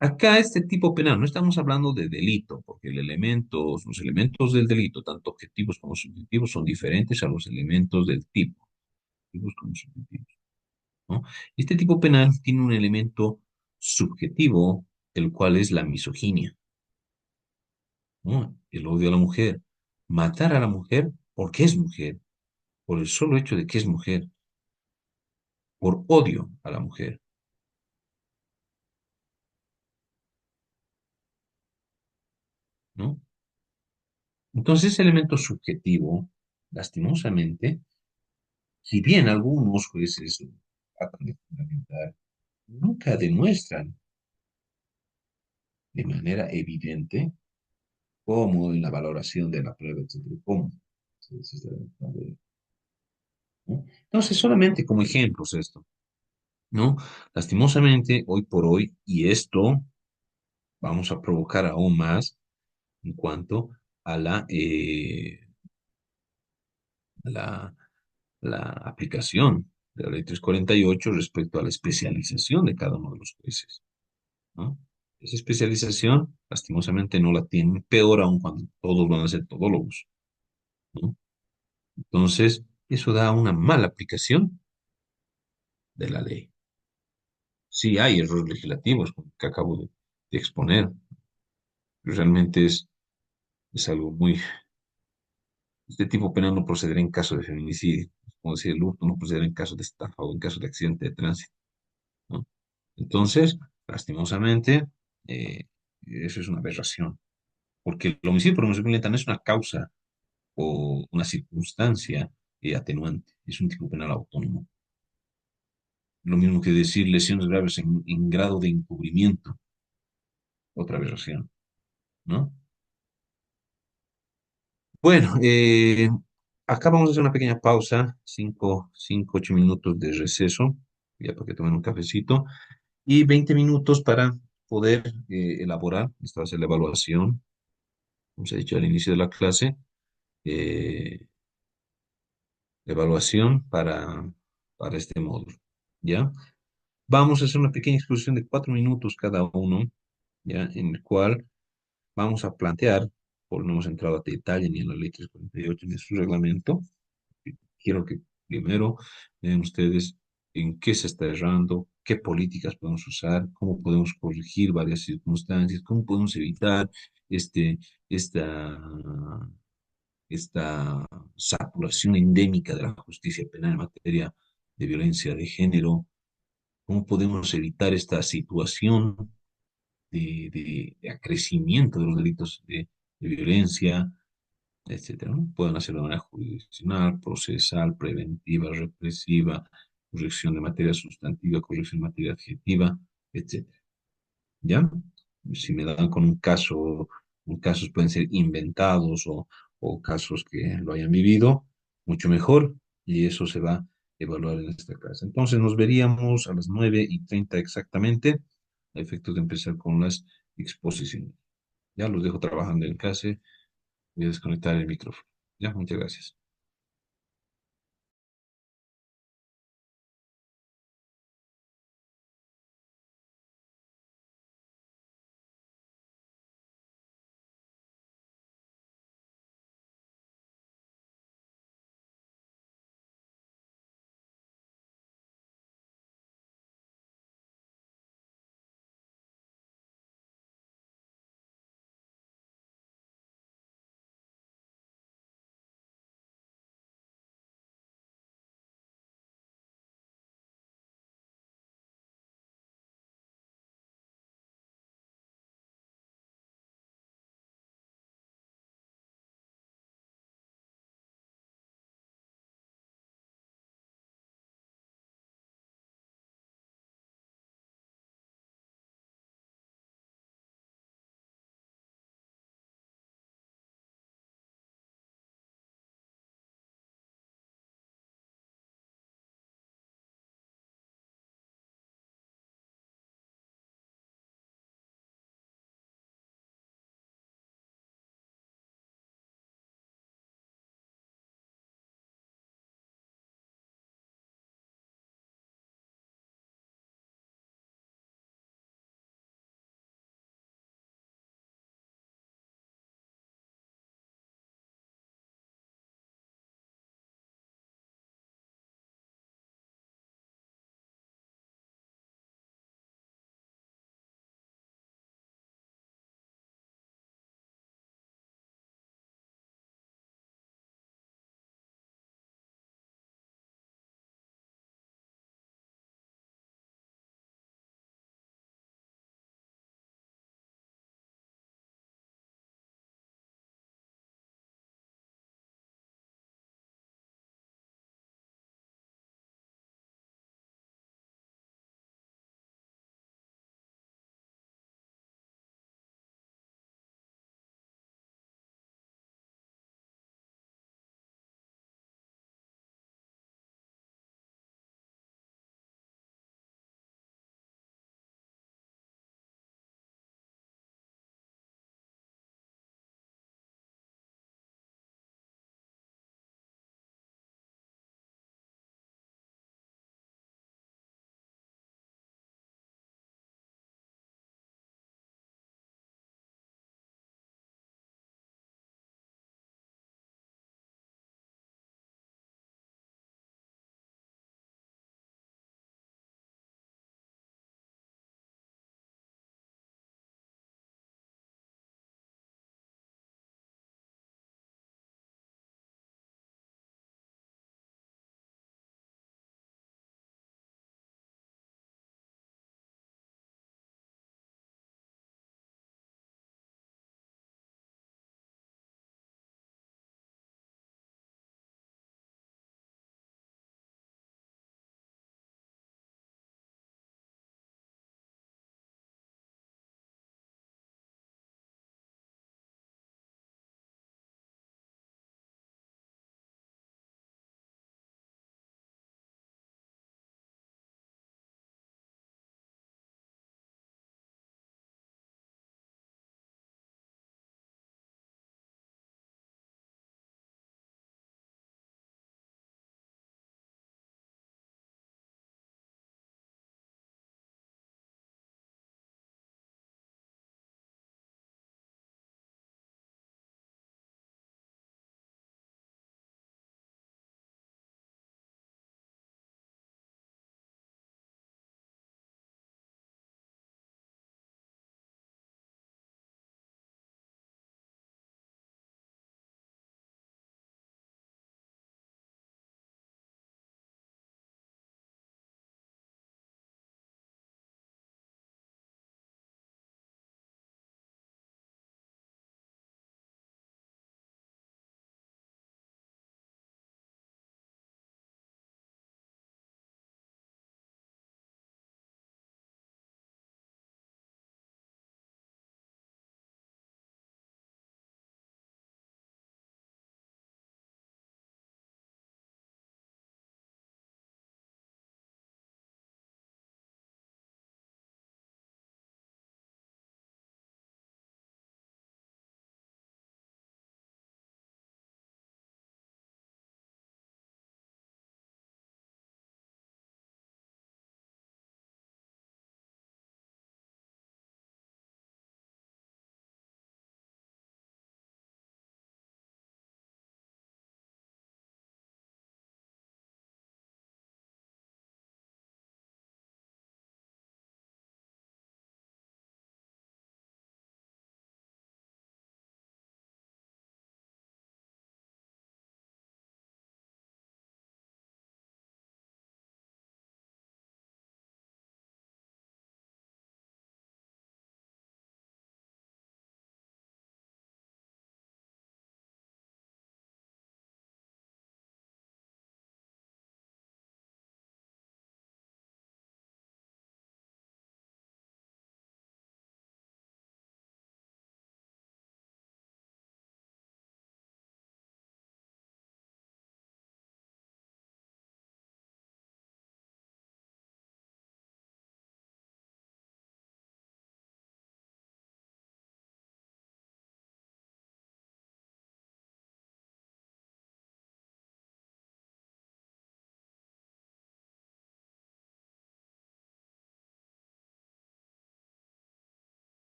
Acá este tipo penal, no estamos hablando de delito, porque los elementos del delito, tanto objetivos como subjetivos, son diferentes a los elementos del tipo, objetivos como subjetivos, ¿no? Este tipo penal tiene un elemento subjetivo, el cual es la misoginia, ¿no? El odio a la mujer. Matar a la mujer porque es mujer, por el solo hecho de que es mujer, por odio a la mujer, ¿no? Entonces, ese elemento subjetivo, lastimosamente, si bien algunos jueces lo tratan de fundamentar, nunca demuestran de manera evidente cómo en la valoración de la prueba, etcétera, cómo se está demostrando, ¿no? Entonces, solamente como ejemplos esto, ¿no? Lastimosamente, hoy por hoy, y esto vamos a provocar aún más en cuanto a la, la aplicación de la ley 348 respecto a la especialización de cada uno de los jueces, ¿no? Esa especialización, lastimosamente, no la tienen, peor aún cuando todos van a ser todólogos, ¿no? Entonces, eso da una mala aplicación de la ley. Sí hay errores legislativos, como que acabo de exponer, pero realmente es algo muy... Este tipo penal no procederá en caso de feminicidio, como decía el hurto, no procederá en caso de estafa o en caso de accidente de tránsito, ¿no? Entonces, lastimosamente, eh, eso es una aberración, porque el homicidio por homicidio violenta no es una causa o una circunstancia atenuante, es un tipo penal autónomo. Lo mismo que decir lesiones graves en grado de encubrimiento, otra aberración, ¿no? Bueno, acá vamos a hacer una pequeña pausa, 8 minutos de receso, ya para que tomen un cafecito, y 20 minutos para poder elaborar, esta va a ser la evaluación, como se ha dicho al inicio de la clase, eh, evaluación para este módulo, ¿ya? Vamos a hacer una pequeña exposición de 4 minutos cada uno, ¿ya? En el cual vamos a plantear, por no hemos entrado a detalle ni en la ley 348 ni en su reglamento. Quiero que primero vean ustedes en qué se está errando, qué políticas podemos usar, cómo podemos corregir varias circunstancias, cómo podemos evitar este, esta, esta saturación endémica de la justicia penal en materia de violencia de género, cómo podemos evitar esta situación de acrecimiento de los delitos de violencia, etcétera, ¿no? Pueden hacerlo de manera jurisdiccional, procesal, preventiva, represiva, corrección de materia sustantiva, corrección de materia adjetiva, etcétera. ¿Ya? Si me dan con casos pueden ser inventados o casos que lo hayan vivido, mucho mejor, y eso se va a evaluar en esta clase. Entonces nos veríamos a las 9:30 exactamente, a efectos de empezar con las exposiciones. Ya los dejo trabajando en clase, voy a desconectar el micrófono. Ya, muchas gracias.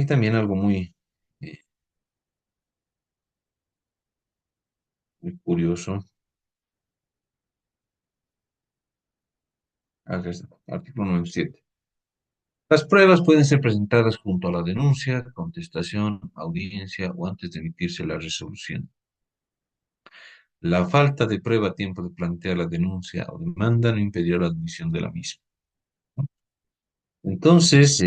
Hay también algo eh, muy curioso. Acá está, artículo 97. Las pruebas pueden ser presentadas junto a la denuncia, contestación, audiencia o antes de emitirse la resolución. La falta de prueba a tiempo de plantear la denuncia o demanda no impedirá la admisión de la misma. Entonces,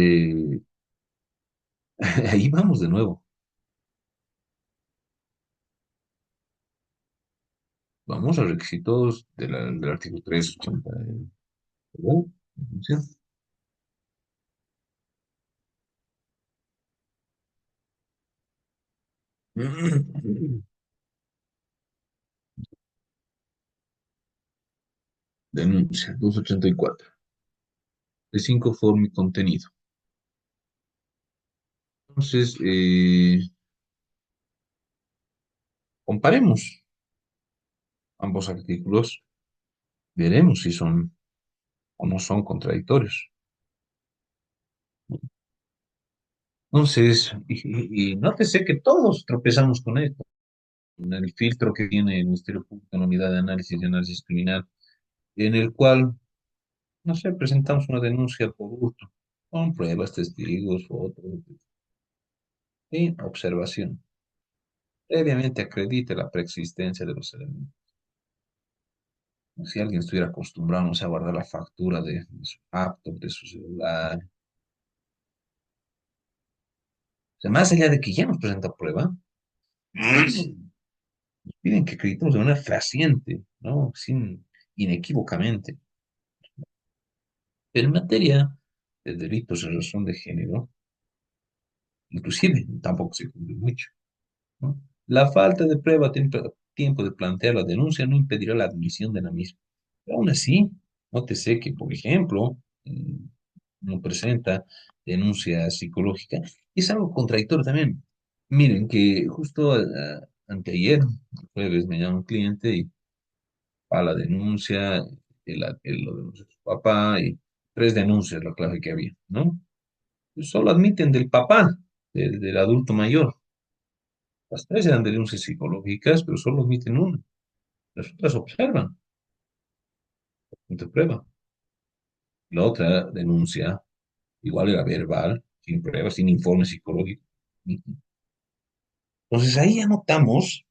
ahí vamos de nuevo. Vamos a requisitos del artículo 380. ¿Verdad? Denuncia. Denuncia 284. De 5 forma y contenido. Entonces, comparemos ambos artículos, veremos si son o no son contradictorios. Entonces, y nótese que todos tropezamos con esto. En el filtro que tiene el Ministerio Público en la unidad de análisis y análisis criminal, en el cual, no sé, presentamos una denuncia por gusto, con pruebas, testigos, fotos, y observación. Previamente acredite la preexistencia de los elementos. Si alguien estuviera acostumbrado, no sé, a guardar la factura de su laptop, de su celular. O sea, más allá de que ya nos presenta prueba, piden que acreditemos de manera fehaciente, ¿no? Sin, inequívocamente. Pero en materia de delitos en razón de género, inclusive, tampoco se cumple mucho, ¿no? La falta de prueba a tiempo de plantear la denuncia no impedirá la admisión de la misma. Pero aún así, nótese que, por ejemplo, no presenta denuncia psicológica. Y es algo contradictorio también. Miren que justo anteayer, el jueves, me llama un cliente y a la denuncia, él lo denuncia a su papá y tres denuncias, la clave que había, ¿no? Solo admiten del papá, del adulto mayor. Las tres eran denuncias psicológicas, pero solo admiten una. Las otras observan, no te prueba. La otra denuncia, igual era verbal, sin pruebas, sin informe psicológico. Entonces ahí ya notamos,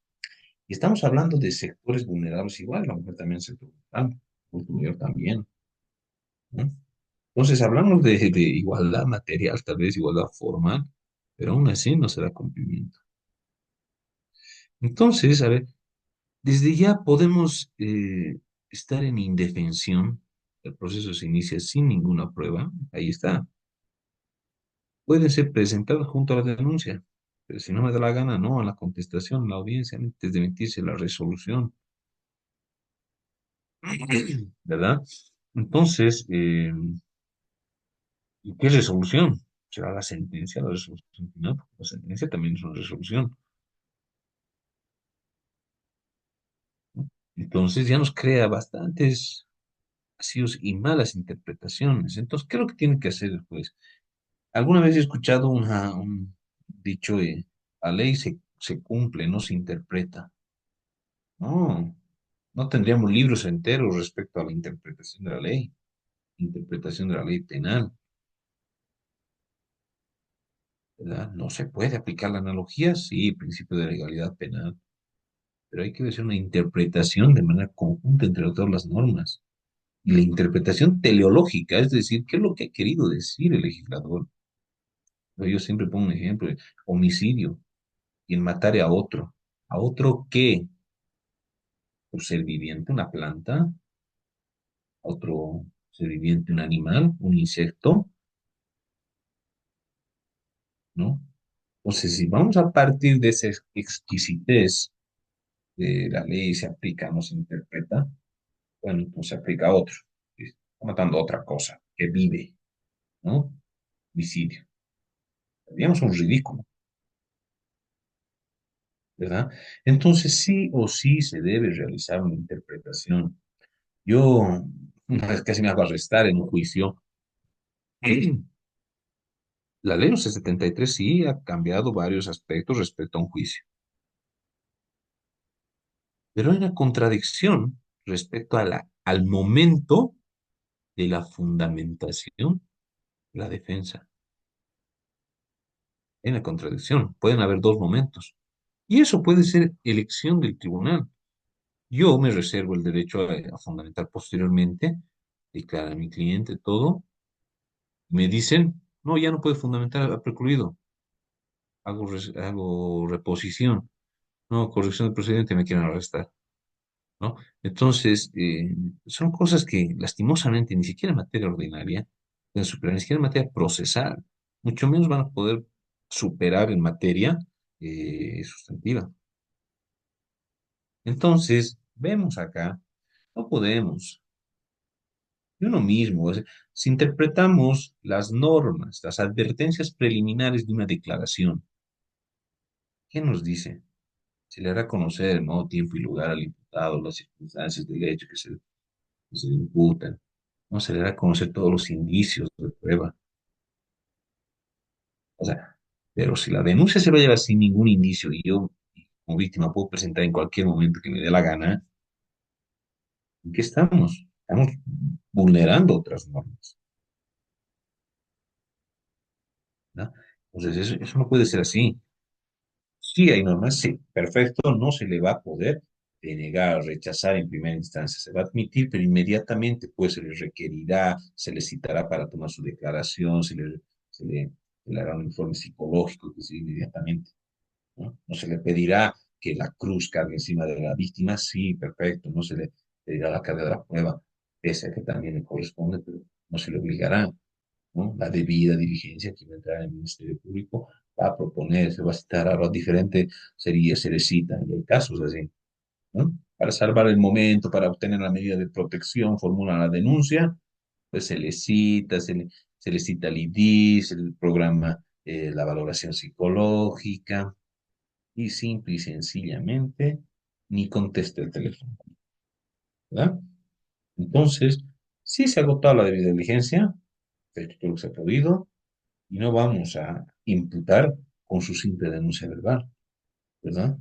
y estamos hablando de sectores vulnerables igual, la mujer también es sector vulnerable, el adulto mayor también, ¿no? Entonces hablamos de igualdad material, tal vez igualdad formal, pero aún así no se da cumplimiento. Entonces, a ver, desde ya podemos estar en indefensión. El proceso se inicia sin ninguna prueba. Ahí está. Pueden ser presentados junto a la denuncia. Pero si no me da la gana, no, a la contestación, a la audiencia, antes de emitirse la resolución. ¿Verdad? Entonces, ¿y qué resolución? ¿Será la sentencia la resolución final? Porque la sentencia también es una resolución, ¿no? Entonces ya nos crea bastantes vacíos y malas interpretaciones. Entonces, ¿qué es lo que tiene que hacer el juez? Alguna vez he escuchado un dicho, la ley se cumple, no se interpreta. No, no tendríamos libros enteros respecto a la interpretación de la ley penal, ¿verdad? No se puede aplicar la analogía, sí, principio de legalidad penal, pero hay que hacer una interpretación de manera conjunta entre todas las normas. Y la interpretación teleológica, es decir, ¿qué es lo que ha querido decir el legislador? Yo siempre pongo un ejemplo, homicidio, quien matare a otro. ¿A otro qué? ¿Un ser viviente, una planta? ¿A otro ser viviente, un animal, un insecto? ¿No? Entonces, si vamos a partir de esa exquisitez de la ley, se aplica, no se interpreta, bueno, pues se aplica a otro. Está matando a otra cosa que vive, ¿no? Homicidio. Seríamos un ridículo, ¿verdad? Entonces, sí o sí se debe realizar una interpretación. Yo, una vez casi me hago arrestar en un juicio La ley 1173 sí ha cambiado varios aspectos respecto a un juicio, pero hay una contradicción respecto a al momento de la fundamentación de la defensa. Hay una contradicción, pueden haber dos momentos. Y eso puede ser elección del tribunal. Yo me reservo el derecho a fundamentar posteriormente, declarar a mi cliente todo. Me dicen, no, ya no puede fundamentar, ha precluido. Hago reposición. No, corrección del procedimiento, me quieren arrestar. ¿No? Entonces, son cosas que lastimosamente ni siquiera en materia ordinaria pueden superar, ni siquiera en materia procesal, mucho menos van a poder superar en materia sustantiva. Entonces, vemos acá, no podemos, y uno mismo, si interpretamos las normas, las advertencias preliminares de una declaración, ¿qué nos dice? Se le hará conocer en modo, tiempo y lugar al imputado las circunstancias del hecho que se le imputan. No se le hará conocer todos los indicios de prueba. O sea, pero si la denuncia se va a llevar sin ningún indicio y yo como víctima puedo presentar en cualquier momento que me dé la gana, ¿en qué estamos? Estamos vulnerando otras normas, ¿no? Entonces, eso no puede ser así. Sí, hay normas, sí, perfecto, no se le va a poder denegar, rechazar en primera instancia, se va a admitir, pero inmediatamente pues se le requerirá, se le citará para tomar su declaración, se le, se le hará un informe psicológico que sí, inmediatamente, ¿no? No se le pedirá que la cruz cargue encima de la víctima, sí, perfecto, no se le pedirá la carga de la prueba, pese a que también le corresponde, pero no se le obligará, ¿no? La debida diligencia que vendrá del Ministerio Público va a proponer, se va a citar a lo diferente, sería, se le cita, y hay casos así, ¿no? Para salvar el momento, para obtener la medida de protección, formulan la denuncia, pues se le cita el ID, se le programa la valoración psicológica y simple y sencillamente ni contesta el teléfono, ¿verdad? Entonces, sí se ha agotado la debida diligencia, se ha hecho todo lo que se ha podido, y no vamos a imputar con su simple denuncia verbal, ¿verdad?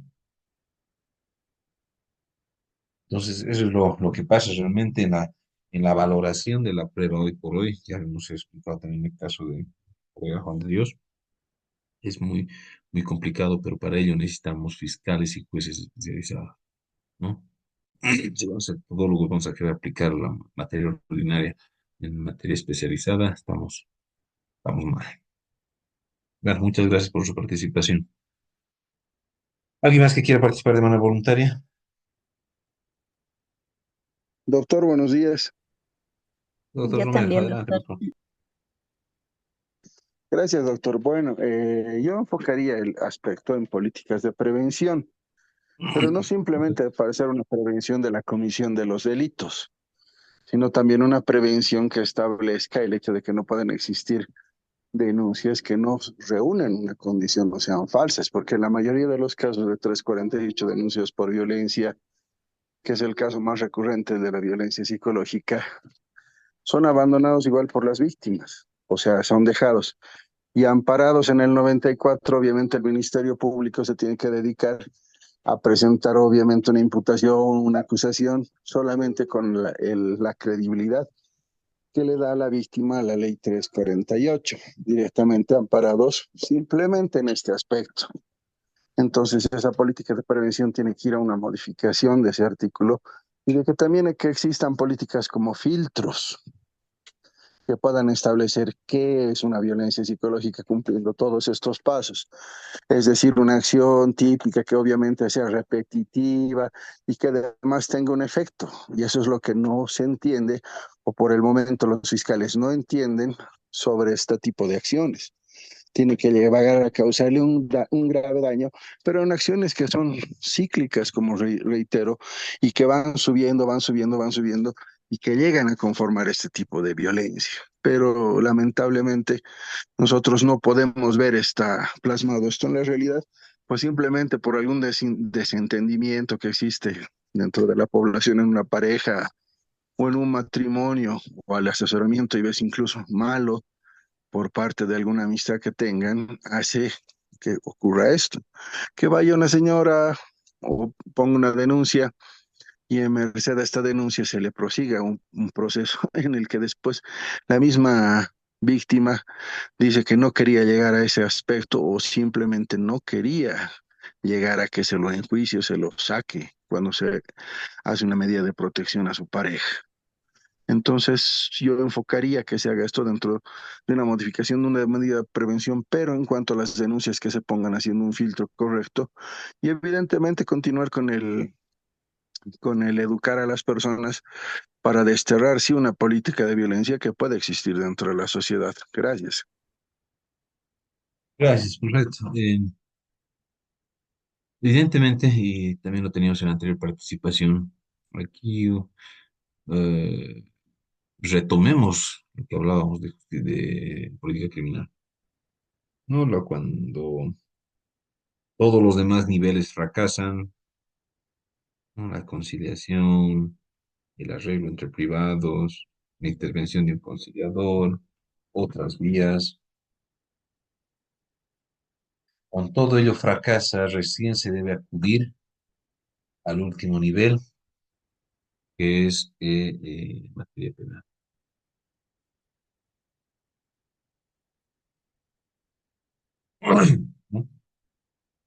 Entonces, eso es lo que pasa realmente en la valoración de la prueba hoy por hoy. Ya hemos explicado también el caso de colega Juan de Dios. Es muy complicado, pero para ello necesitamos fiscales y jueces especializados, ¿no? Si vamos a ser todólogos, vamos a querer aplicar la materia ordinaria en materia especializada, estamos mal. Bueno, muchas gracias por su participación. ¿Alguien más que quiera participar de manera voluntaria? Doctor, buenos días. Doctor Yo Romero, también, adelante, doctor. por favor. Gracias, doctor. Bueno, yo enfocaría el aspecto en políticas de prevención, pero no simplemente para hacer una prevención de la comisión de los delitos, sino también una prevención que establezca el hecho de que no pueden existir denuncias que no reúnen una condición o sean falsas, porque en la mayoría de los casos de 348 denuncias por violencia, que es el caso más recurrente de la violencia psicológica, son abandonados igual por las víctimas, o sea, son dejados. Y amparados en el 94, obviamente el Ministerio Público se tiene que dedicar a presentar obviamente una imputación, una acusación, solamente con la credibilidad que le da a la víctima la ley 348, directamente amparados simplemente en este aspecto. Entonces, esa política de prevención tiene que ir a una modificación de ese artículo y de que también que existan políticas como filtros que puedan establecer qué es una violencia psicológica cumpliendo todos estos pasos. Es decir, una acción típica que obviamente sea repetitiva y que además tenga un efecto. Y eso es lo que no se entiende o por el momento los fiscales no entienden sobre este tipo de acciones. Tiene que llevar a causarle un grave daño, pero en acciones que son cíclicas, como reitero, y que van subiendo, van subiendo, van subiendo, y que llegan a conformar este tipo de violencia. Pero lamentablemente nosotros no podemos ver plasmado esto en la realidad, pues simplemente por algún desentendimiento que existe dentro de la población en una pareja o en un matrimonio o al asesoramiento y ves incluso malo por parte de alguna amistad que tengan hace que ocurra esto. Que vaya una señora o ponga una denuncia y en merced a esta denuncia se le prosiga un proceso en el que después la misma víctima dice que no quería llegar a ese aspecto o simplemente no quería llegar a que se lo enjuicie o se lo saque cuando se hace una medida de protección a su pareja. Entonces, yo enfocaría que se haga esto dentro de una modificación de una medida de prevención, pero en cuanto a las denuncias que se pongan haciendo un filtro correcto y evidentemente continuar con el educar a las personas para desterrar, sí, una política de violencia que puede existir dentro de la sociedad. Gracias. Gracias, correcto. Evidentemente, y también lo teníamos en la anterior participación, aquí eh, retomemos lo que hablábamos de política criminal, ¿no? Cuando todos los demás niveles fracasan, ¿no? La conciliación, el arreglo entre privados, la intervención de un conciliador, otras vías. Cuando todo ello fracasa, recién se debe acudir al último nivel, que es materia penal. ¿No?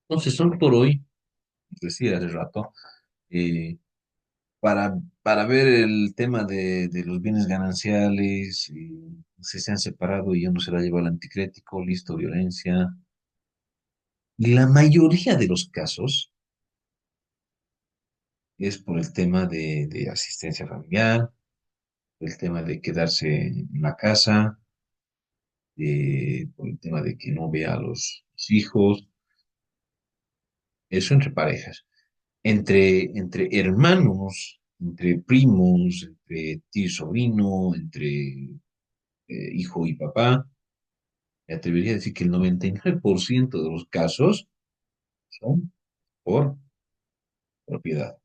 Entonces, hoy por hoy, decía hace rato, eh, para ver el tema de los bienes gananciales, si se han separado y uno se la lleva al anticrético, listo, violencia. La mayoría de los casos es por el tema de asistencia familiar, el tema de quedarse en la casa, por el tema de que no vea a los hijos, eso entre parejas. Entre hermanos, entre primos, entre tío y sobrino, entre hijo y papá, me atrevería a decir que el 99% de los casos son por propiedad.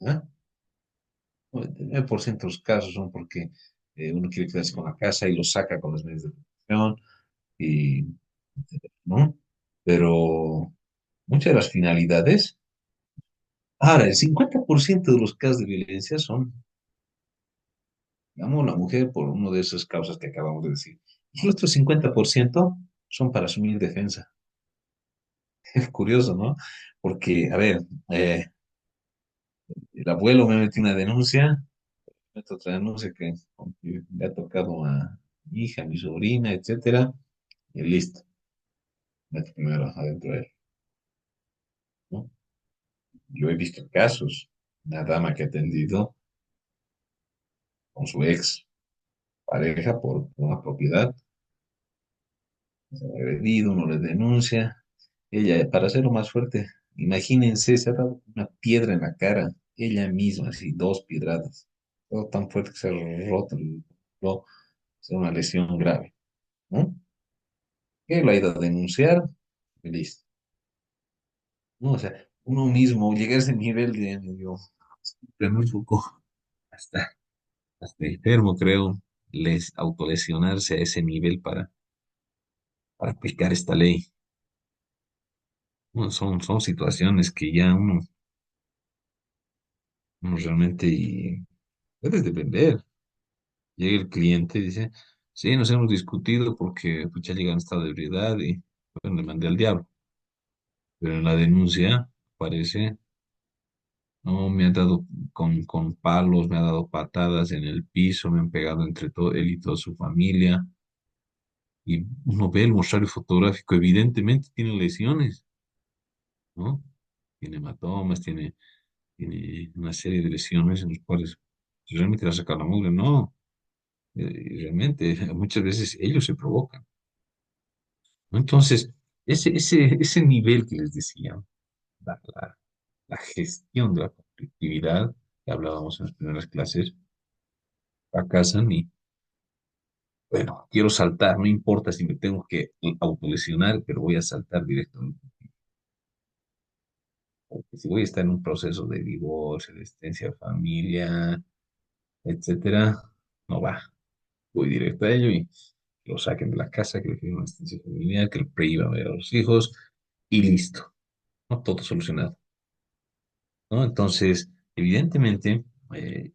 ¿Ah? 99% de los casos son porque uno quiere quedarse con la casa y lo saca con los medios de protección, y, ¿no? Pero muchas de las finalidades, ahora, el 50% de los casos de violencia son, digamos, la mujer por una de esas causas que acabamos de decir. Y el otro 50% son para asumir defensa. Es curioso, ¿no? Porque, a ver, el abuelo me metió una denuncia, meto otra denuncia que le ha tocado a mi hija, a mi sobrina, etcétera, y listo, meto primero adentro de él, ¿no? Yo he visto casos, una dama que ha atendido con su ex pareja por una propiedad, se ha agredido, uno le denuncia, ella, para hacerlo más fuerte, imagínense, se ha dado una piedra en la cara, ella misma, así, dos piedradas, todo tan fuerte que se ha roto, es una lesión grave, ¿no? Que lo ha ido a denunciar, y listo, ¿no? O sea, uno mismo llega a ese nivel de medio, un poco, hasta, hasta enfermo, creo, autolesionarse a ese nivel para aplicar esta ley. Bueno, son situaciones que ya uno realmente debes de vender. Llega el cliente y dice, sí, nos hemos discutido porque pues, ya llega en estado de ebriedad y bueno, le mandé al diablo. Pero en la denuncia aparece, no, me ha dado con palos, me ha dado patadas en el piso, me han pegado entre todo él y toda su familia. Y uno ve el mostrario fotográfico, evidentemente tiene lesiones, ¿no? Tiene hematomas, tiene una serie de lesiones en las cuales realmente la sacar la mugre, no. Realmente, muchas veces ellos se provocan, ¿no? Entonces, ese nivel que les decía, la, la- la gestión de la conflictividad que hablábamos en las primeras clases, fracasan y, bueno, quiero saltar, no importa si me tengo que autolesionar, pero voy a saltar directamente. Porque si voy a estar en un proceso de divorcio, de existencia de familia, etcétera, no va. Voy directo a ello y que lo saquen de la casa, que le den una asistencia familiar, que el PRI iba a ver a los hijos y listo, ¿no? Todo solucionado, ¿no? Entonces, evidentemente,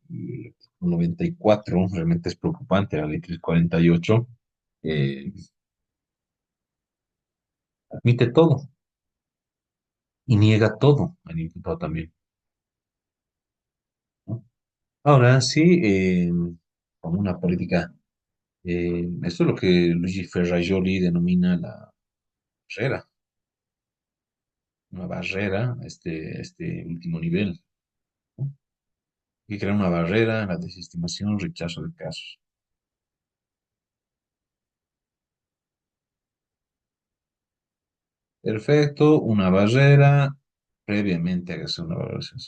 y 94 realmente es preocupante, la ley 348 eh, admite todo y niega todo al imputado también, ¿no? Ahora sí, como una política, esto es lo que Luigi Ferrajoli denomina la barrera, una barrera, este último nivel, ¿no? Hay que crear una barrera, la desestimación, rechazo de casos. Perfecto, una barrera, previamente hágase una valoración.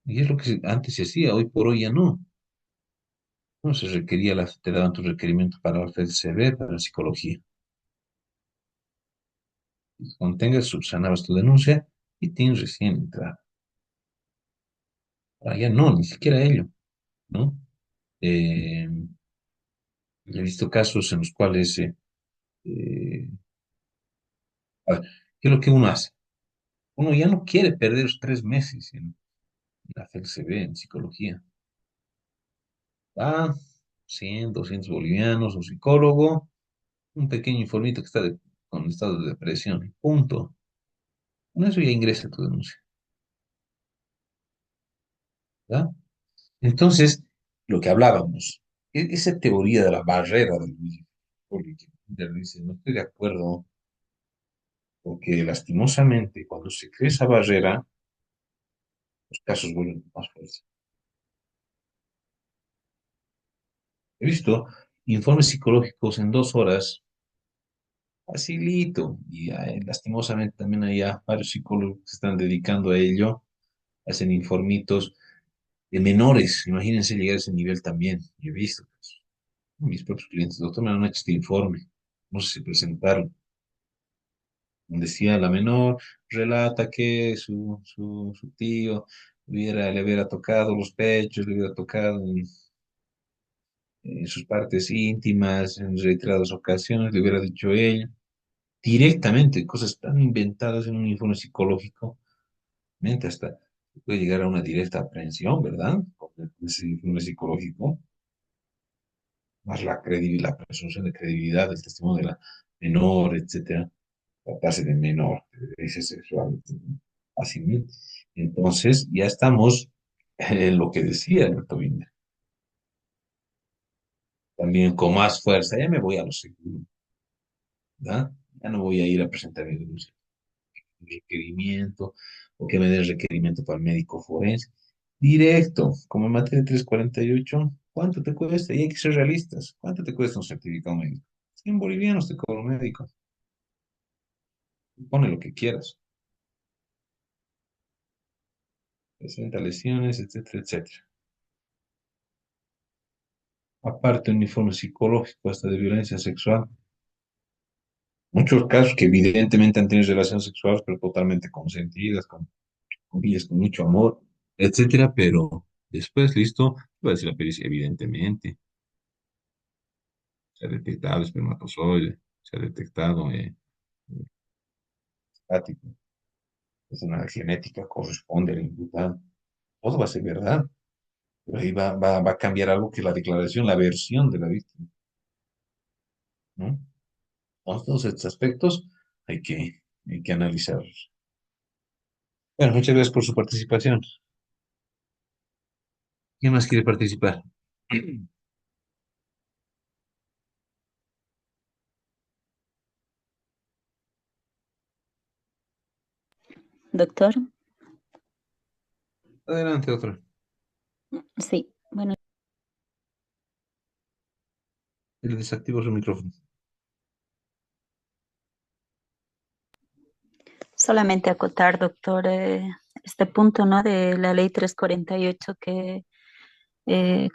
Y es lo que antes se hacía, hoy por hoy ya no. No se requería, te daban tus requerimientos para hacer CV, para psicología. Contengas, subsanabas tu denuncia y tienes recién entrada. Ahora ya no, ni siquiera ello, ¿no? Eh, he visto casos en los cuales, eh, a ver, ¿qué es lo que uno hace? Uno ya no quiere perder los 3 meses en hacer CV, en psicología. Va 100, 200 bolivianos, un psicólogo, un pequeño informito que está con estado de depresión, y punto. Con eso ya ingresa tu denuncia, ¿verdad? Entonces, lo que hablábamos, esa teoría de la barrera del que dice, no estoy de acuerdo, porque lastimosamente cuando se crea esa barrera, los casos vuelven más fuertes. He visto informes psicológicos en 2 horas, facilito, y lastimosamente también hay varios psicólogos que se están dedicando a ello, hacen informitos de menores, imagínense llegar a ese nivel también. Yo he visto, pues, mis propios clientes, doctor, me han hecho este informe, no sé si presentarlo. Decía la menor, relata que su tío le hubiera tocado los pechos, le hubiera tocado en sus partes íntimas, en reiteradas ocasiones, le hubiera dicho ella, directamente, cosas tan inventadas en un informe psicológico, mente hasta puede llegar a una directa aprehensión, ¿verdad? Con ese informe psicológico, más la presunción de credibilidad del testimonio de la menor, etcétera, tratarse de menor, de violencia sexual, así mismo. Entonces, ya estamos en lo que decía Alberto Binder, también con más fuerza, ya me voy a lo seguro, ¿verdad? Ya no voy a ir a presentar mi denuncia, requerimiento, o que me den requerimiento para el médico forense. Directo, como en materia 348, ¿cuánto te cuesta? Y hay que ser realistas. ¿Cuánto te cuesta un certificado médico? 100 bolivianos te cobra un médico. Pone lo que quieras. Presenta lesiones, etcétera, etcétera. Aparte, un informe psicológico hasta de violencia sexual. Muchos casos que evidentemente han tenido relaciones sexuales, pero totalmente consentidas, con mucho amor, etcétera, pero después, listo, va a decir la pericia, evidentemente, se ha detectado espermatozoide, se ha detectado estático, es una genética, corresponde al imputado, todo va a ser verdad, pero ahí va a cambiar algo que la declaración, la versión de la víctima, ¿no? Todos estos aspectos hay que analizarlos. Bueno, muchas gracias por su participación. ¿Quién más quiere participar? Doctor, Adelante, otro. sí, bueno, Le desactivo su micrófono. solamente acotar, doctor, este punto, ¿no? De la ley 348 que,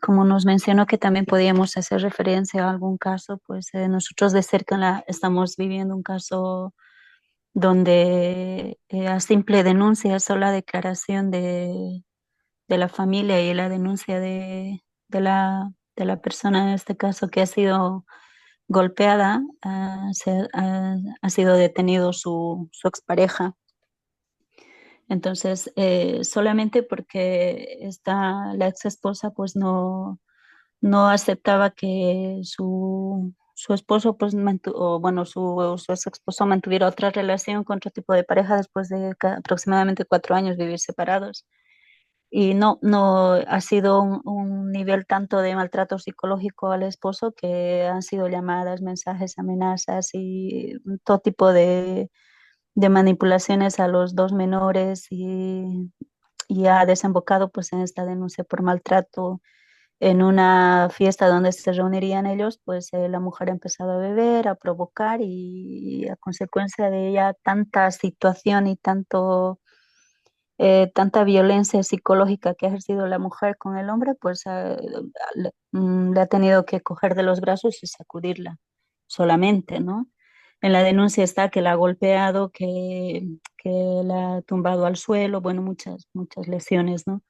como nos mencionó que también podíamos hacer referencia a algún caso, pues nosotros de cerca estamos viviendo un caso donde a simple denuncia, sola declaración de la familia y la denuncia de de la persona en este caso que ha sido golpeada, ha sido detenido su expareja. Entonces, solamente porque la ex esposa pues no aceptaba que su esposo, pues, o, bueno, su ex esposo mantuviera otra relación con otro tipo de pareja después de aproximadamente 4 años vivir separados. Y no ha sido un nivel tanto de maltrato psicológico al esposo que han sido llamadas, mensajes, amenazas y todo tipo de manipulaciones a los dos menores y ha desembocado pues en esta denuncia por maltrato en una fiesta donde se reunirían ellos, pues la mujer ha empezado a beber, a provocar y a consecuencia de ella tanta situación y tanta violencia psicológica que ha ejercido la mujer con el hombre, pues le ha tenido que coger de los brazos y sacudirla solamente, ¿no? En la denuncia está que la ha golpeado, que la ha tumbado al suelo, bueno, muchas lesiones, ¿no?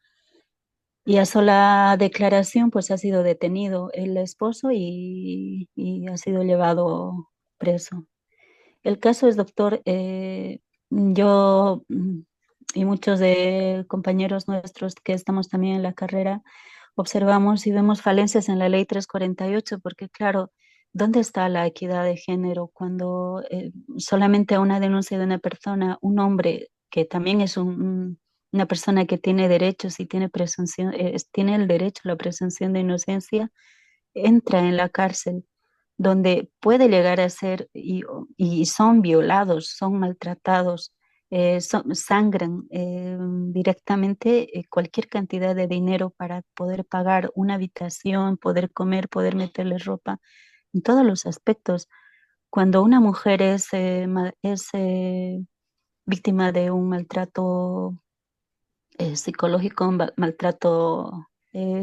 Y a sola declaración, pues ha sido detenido el esposo y ha sido llevado preso. El caso es, doctor, yo y muchos de compañeros nuestros que estamos también en la carrera, observamos y vemos falencias en la ley 348, porque claro, ¿dónde está la equidad de género cuando solamente a una denuncia de una persona, un hombre que también es una persona que tiene derechos y tiene presunción, tiene el derecho a la presunción de inocencia, entra en la cárcel donde puede llegar a ser y son violados, son maltratados, sangran directamente cualquier cantidad de dinero para poder pagar una habitación, poder comer, poder meterle ropa, en todos los aspectos. Cuando una mujer es víctima de un maltrato psicológico, un maltrato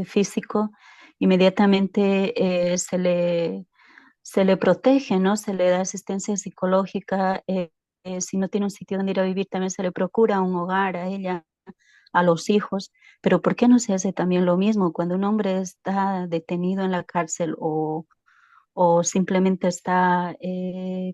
físico, inmediatamente se le protege, ¿no? Se le da asistencia psicológica. Si no tiene un sitio donde ir a vivir, también se le procura un hogar a ella, a los hijos. Pero ¿por qué no se hace también lo mismo cuando un hombre está detenido en la cárcel o simplemente está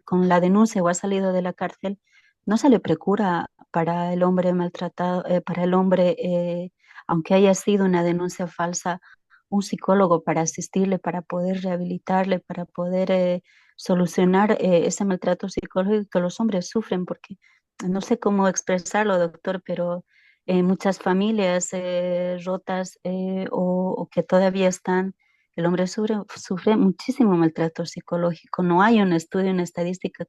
con la denuncia o ha salido de la cárcel? No se le procura para el hombre maltratado, para el hombre, aunque haya sido una denuncia falsa, un psicólogo para asistirle, para poder rehabilitarle, para poder solucionar ese maltrato psicológico que los hombres sufren, porque no sé cómo expresarlo, doctor, pero muchas familias rotas o que todavía están, el hombre sufre muchísimo maltrato psicológico. No hay un estudio, una estadística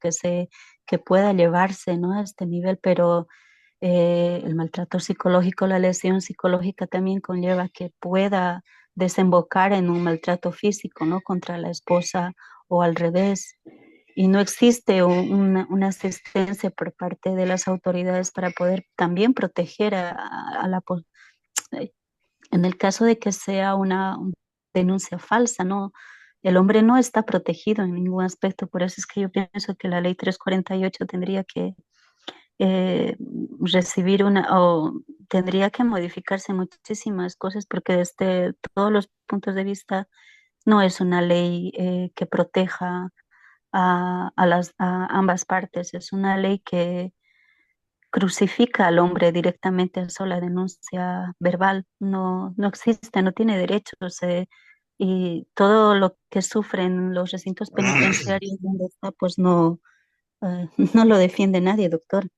que pueda llevarse, ¿no?, a este nivel, pero el maltrato psicológico, la lesión psicológica también conlleva que pueda desembocar en un maltrato físico, ¿no?, contra la esposa o al revés. Y no existe una asistencia por parte de las autoridades para poder también proteger a en el caso de que sea una denuncia falsa, ¿no? El hombre no está protegido en ningún aspecto, por eso es que yo pienso que la ley 348 tendría que eh, recibir o tendría que modificarse muchísimas cosas, porque desde todos los puntos de vista no es una ley que proteja a ambas partes, es una ley que crucifica al hombre directamente a sola denuncia verbal. No existe, no tiene derechos. Y todo lo que sufren los recintos penitenciarios donde está, pues no, no lo defiende nadie, doctor.